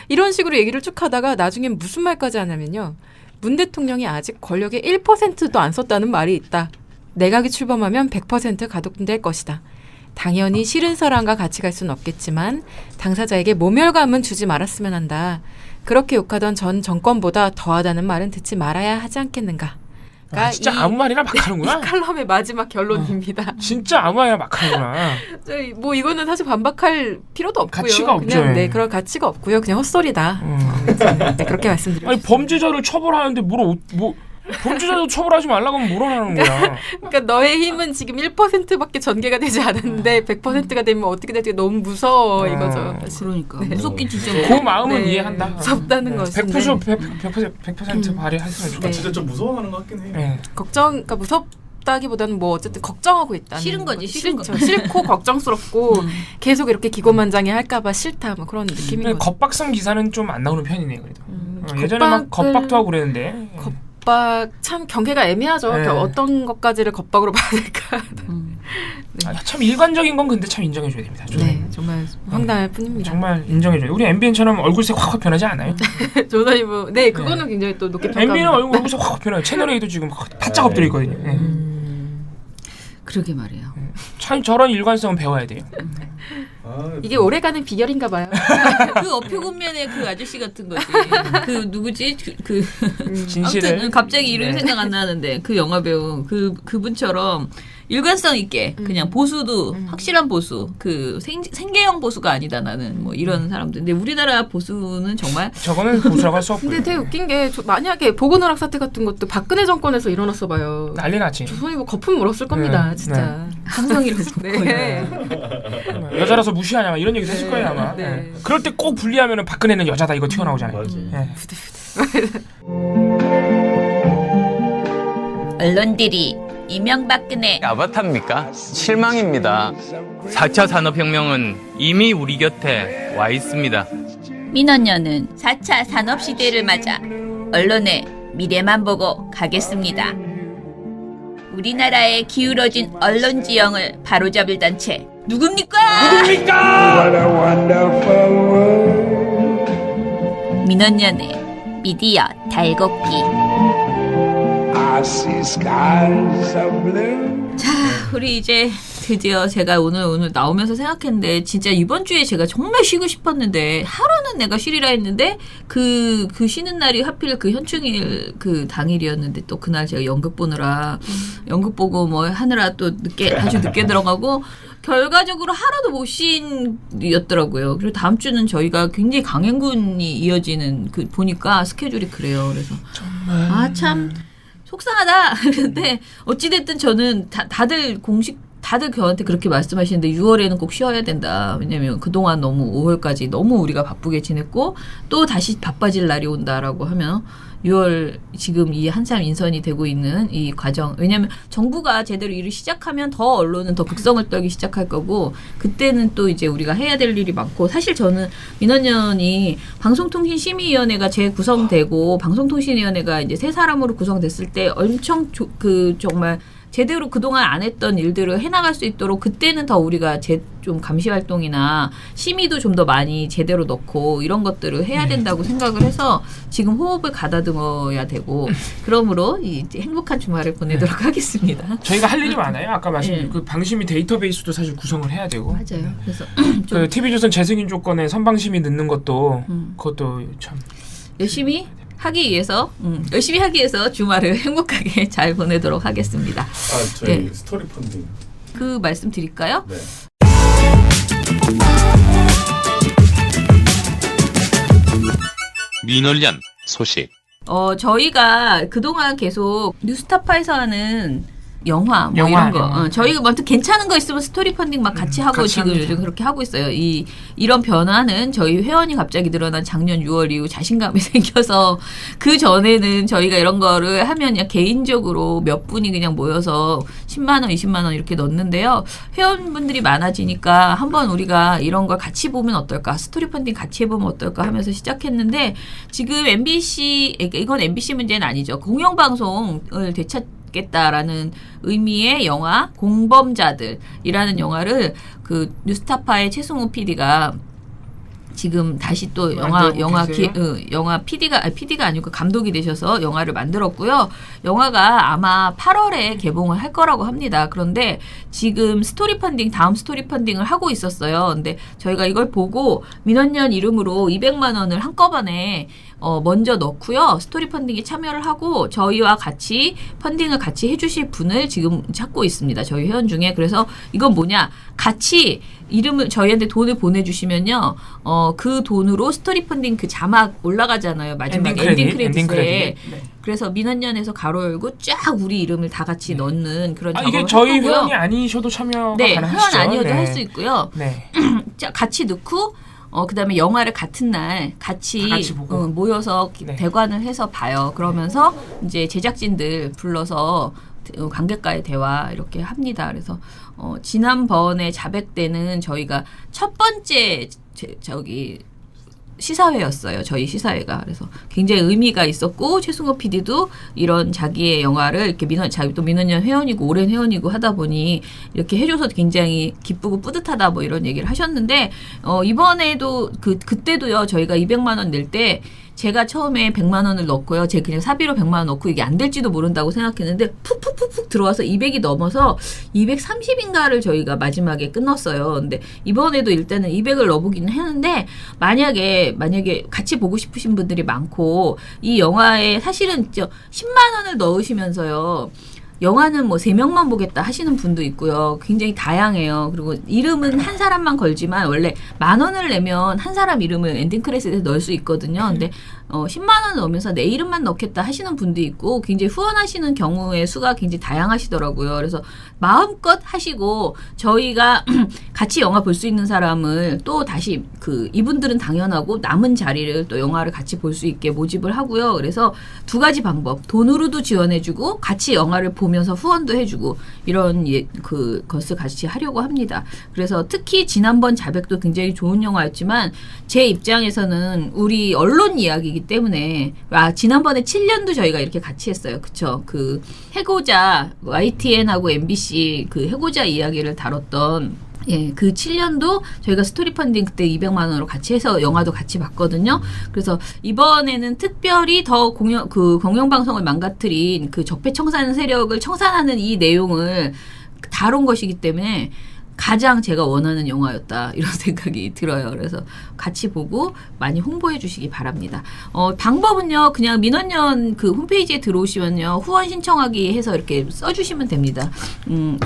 이런 식으로 얘기를 쭉 하다가 나중엔 무슨 말까지 하냐면요. 문 대통령이 아직 권력의 1%도 안 썼다는 말이 있다. 내각이 출범하면 100% 가동될 것이다. 당연히 싫은 사람과 같이 갈 수는 없겠지만 당사자에게 모멸감은 주지 말았으면 한다. 그렇게 욕하던 전 정권보다 더하다는 말은 듣지 말아야 하지 않겠는가. 진짜 아무 말이나 막 하는구나. 이 칼럼의 마지막 결론입니다. 진짜 아무 말이나 막 하는구나. 뭐 이거는 사실 반박할 필요도 없고요. 가치가 없죠. 그냥 네, 그럴 가치가 없고요. 그냥 헛소리다. 네, 그렇게 말씀드리고 아니 범죄자를 처벌하는데 범죄자도 처벌하지 말라고 하면 뭐라 하는 거야. 그러니까 너의 힘은 지금 1%밖에 전개가 되지 않았는데 100%가 되면 어떻게 될지 너무 무서워 이거죠. 그러니까 네. 무섭긴 진짜 그 마음은 이해한다. 무섭다는 것인데 100% 발휘했으면 좋겠다. 진짜 좀 무서워하는 것 같긴 해. 그러니까 무섭다기보다는 뭐 어쨌든 걱정하고 있다는 싫은 거지, 싫은 거. 싫고 걱정스럽고 계속 이렇게 기고만장해 할까봐 싫다 뭐 그런 느낌인 거죠. 겁박성 기사는 좀 안 나오는 편이네 그래도. 예전에 막 겁박도 하고 그랬는데. 겁박 참 경계가 애매하죠. 네. 어떤 것까지를 겁박으로 봐야 될까. 참 일관적인 건 근데 참 인정해줘야 됩니다. 네, 정말 황당할 뿐입니다. 정말 인정해줘요. 우리 MBN처럼 얼굴색 확 변하지 않아요? 조선일보, 네, 그거는 굉장히 또 높게 평가합니다. MBN은 얼굴색 확 변해요. 채널A도 지금 바짝 엎드려 있거든요. 그러게 말이에요. 참 저런 일관성은 배워야 돼요. 이게 오래가는 비결인가 봐요. 그 어표군면의 그 아저씨 같은 거지. 그 누구지? 진실을. 아무튼 갑자기 이름이 생각 안 나는데 그 영화 배우 그분처럼 일관성 있게 그냥 보수도 확실한 보수 그 생계형 보수가 아니다 나는 뭐 이런 사람들. 근데 우리나라 보수는 정말 저거는 보수라고 할 수 없고요. 근데 되게 웃긴 게 만약에 보건오락 사태 같은 것도 박근혜 정권에서 일어났어 봐요. 난리 났지. 조선일보 거품 물었을 겁니다. 진짜. 삼성이라서. 네. 여자라서 무시하냐 막 이런 얘기도 했을 거예요 아마. 네. 그럴 때 꼭 분리하면은 박근혜는 여자다 이거 튀어나오잖아요. 언론들이 이명박근혜 아바타입니까? 실망입니다. 4차 산업혁명은 이미 우리 곁에 와 있습니다. 민원연은 4차 산업시대를 맞아 언론의 미래만 보고 가겠습니다. 우리나라의 기울어진 언론 지형을 바로잡을 단체 누굽니까? 민원연의 미디어 달곡기. 자, 우리 이제 드디어 제가 오늘 나오면서 생각했는데 진짜 이번 주에 제가 정말 쉬고 싶었는데 하루는 내가 쉬리라 했는데 그 쉬는 날이 하필 그 현충일 그 당일이었는데 또 그날 제가 연극 보느라 연극 보고 뭐 하느라 또 아주 늦게 들어가고 결과적으로 하루도 못 쉰이었더라고요. 그리고 다음 주는 저희가 굉장히 강행군이 이어지는 그 보니까 스케줄이 그래요. 그래서 정말 참 속상하다. 근데 어찌됐든 저는 다들 저한테 그렇게 말씀하시는데 6월에는 꼭 쉬어야 된다. 왜냐면 그동안 너무 5월까지 너무 우리가 바쁘게 지냈고 또 다시 바빠질 날이 온다라고 하면 6월 지금 이 한참 인선이 되고 있는 이 과정. 왜냐면 정부가 제대로 일을 시작하면 더 언론은 더 극성을 떨기 시작할 거고 그때는 또 이제 우리가 해야 될 일이 많고 사실 저는 민원연이 방송통신심의위원회가 재구성되고 방송통신위원회가 이제 세 사람으로 구성됐을 때 엄청 정말 제대로 그동안 안 했던 일들을 해나갈 수 있도록 그때는 더 우리가 좀 감시활동이나 심의도 좀 더 많이 제대로 넣고 이런 것들을 해야 된다고 생각을 해서 지금 호흡을 가다듬어야 되고 그러므로 이제 행복한 주말을 보내도록 하겠습니다. 저희가 할 일이 많아요. 아까 말씀드린 그 방심위 데이터베이스도 사실 구성을 해야 되고. 맞아요. 그래서 그 TV조선 재승인 조건에 선방심이 넣는 것도 그것도 참 열심히 하기 위해서 주말을 행복하게 잘 보내도록 하겠습니다. 저희 스토리 펀딩 그 말씀 드릴까요? 네. 민원연 소식. 저희가 그동안 계속 뉴스타파에서 하는 영화 이런 거 저희가 뭐 괜찮은 거 있으면 스토리 펀딩 막 같이 하고 같이 지금 합니다. 요즘 그렇게 하고 있어요. 이런 변화는 저희 회원이 갑자기 늘어난 작년 6월 이후 자신감이 생겨서 그 전에는 저희가 이런 거를 하면 그냥 개인적으로 몇 분이 그냥 모여서 10만 원, 20만 원 이렇게 넣는데요. 회원분들이 많아지니까 한번 우리가 이런 걸 같이 보면 어떨까? 스토리 펀딩 같이 해보면 어떨까 하면서 시작했는데 지금 MBC 이건 MBC 문제는 아니죠. 공영방송을 되찾겠다라는 의미의 영화 공범자들이라는 영화를 그 뉴스타파의 최승우 PD가 지금 다시 또 영화 PD가 아니고 감독이 되셔서 영화를 만들었고요. 영화가 아마 8월에 개봉을 할 거라고 합니다. 그런데 지금 다음 스토리 펀딩을 하고 있었어요. 근데 저희가 이걸 보고 민원연 이름으로 200만 원을 한꺼번에 먼저 넣고요. 스토리 펀딩에 참여를 하고 저희와 같이 펀딩을 같이 해주실 분을 지금 찾고 있습니다. 저희 회원 중에. 그래서 이건 뭐냐? 같이 이름을 저희한테 돈을 보내주시면요. 그 돈으로 스토리 펀딩 그 자막 올라가잖아요. 마지막 엔딩 크레딧에. 네. 그래서 민원연에서 가로 열고 쫙 우리 이름을 다 같이 넣는 그런 작업을 이게 저희 회원이 아니셔도 참여가 가능하시죠? 회원 아니어도 할 수 있고요. 네. 같이 넣고 그다음에 영화를 같은 날 같이 모여서 대관을 해서 봐요. 그러면서 이제 제작진들 불러서 관객과의 대화 이렇게 합니다. 그래서 지난번에 자백 때는 저희가 첫 번째 시사회였어요. 저희 시사회가. 그래서 굉장히 의미가 있었고 최승호 PD도 이런 자기의 영화를 이렇게 자기도 민원연 회원이고 오랜 회원이고 하다 보니 이렇게 해줘서 굉장히 기쁘고 뿌듯하다 뭐 이런 얘기를 하셨는데 이번에도 그때도요. 저희가 200만 원 낼 때 제가 처음에 100만 원을 넣고요. 제가 그냥 사비로 100만 원 넣고 이게 안 될지도 모른다고 생각했는데 푹푹푹푹 들어와서 200이 넘어서 230인가를 저희가 마지막에 끊었어요. 근데 이번에도 일단은 200을 넣어보기는 했는데 만약에 같이 보고 싶으신 분들이 많고 이 영화에 사실은 10만 원을 넣으시면서요. 영화는 뭐 3명만 보겠다 하시는 분도 있고요. 굉장히 다양해요. 그리고 이름은 한 사람만 걸지만 원래 10,000원을 내면 한 사람 이름을 엔딩 크레딧에 넣을 수 있거든요. 근데 10만 원 넣으면서 내 이름만 넣겠다 하시는 분도 있고 굉장히 후원하시는 경우의 수가 굉장히 다양하시더라고요. 그래서 마음껏 하시고 저희가 같이 영화 볼 수 있는 사람을 또 다시 이분들은 당연하고 남은 자리를 또 영화를 같이 볼 수 있게 모집을 하고요. 그래서 두 가지 방법. 돈으로도 지원해주고 같이 영화를 보면서 후원도 해주고 이런 것을 같이 하려고 합니다. 그래서 특히 지난번 자백도 굉장히 좋은 영화였지만 제 입장에서는 우리 언론 이야기이기 때문에 지난번에 7년도 저희가 이렇게 같이 했어요. 그쵸? 해고자 YTN하고 MBC 해고자 이야기를 다뤘던 그 7년도 저희가 스토리 펀딩 그때 200만 원으로 같이 해서 영화도 같이 봤거든요. 그래서 이번에는 특별히 더 공영방송을 망가뜨린 적폐청산 세력을 청산하는 이 내용을 다룬 것이기 때문에 가장 제가 원하는 영화였다 이런 생각이 들어요. 그래서 같이 보고 많이 홍보해 주시기 바랍니다. 방법은요. 그냥 민원연 홈페이지에 들어오시면요. 후원 신청하기 해서 이렇게 써주시면 됩니다.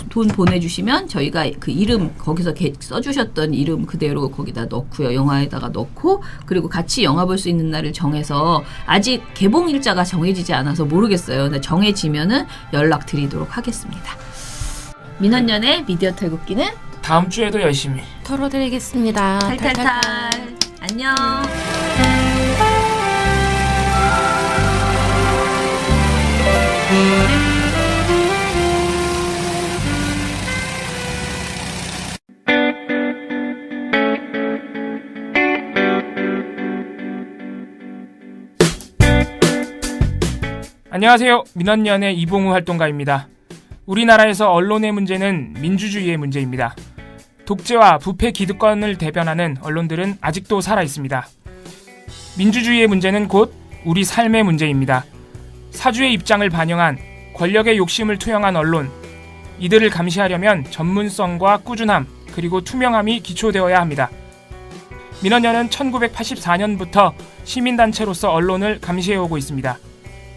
돈 보내주시면 저희가 이름 거기서 써주셨던 이름 그대로 거기다 넣고요. 영화에다가 넣고 그리고 같이 영화 볼 수 있는 날을 정해서 아직 개봉 일자가 정해지지 않아서 모르겠어요. 근데 정해지면은 연락드리도록 하겠습니다. 민원연의 미디어 탈곡기는 다음 주에도 열심히 털어드리겠습니다. 탈탈탈. 안녕. 안녕하세요. 민원연의 이봉우 활동가입니다. 우리나라에서 언론의 문제는 민주주의의 문제입니다. 독재와 부패 기득권을 대변하는 언론들은 아직도 살아있습니다. 민주주의의 문제는 곧 우리 삶의 문제입니다. 사주의 입장을 반영한 권력의 욕심을 투영한 언론, 이들을 감시하려면 전문성과 꾸준함 그리고 투명함이 기초되어야 합니다. 민원연은 1984년부터 시민단체로서 언론을 감시해오고 있습니다.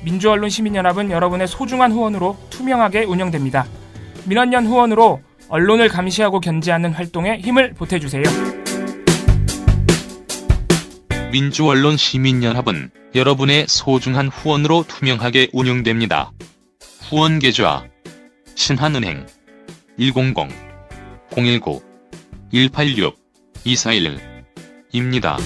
민주언론 시민연합은 여러분의 소중한 후원으로 투명하게 운영됩니다. 민원연 후원으로 언론을 감시하고 견제하는 활동에 힘을 보태주세요. 민주언론 시민연합은 여러분의 소중한 후원으로 투명하게 운영됩니다. 후원 계좌 신한은행 100-019-186-241입니다.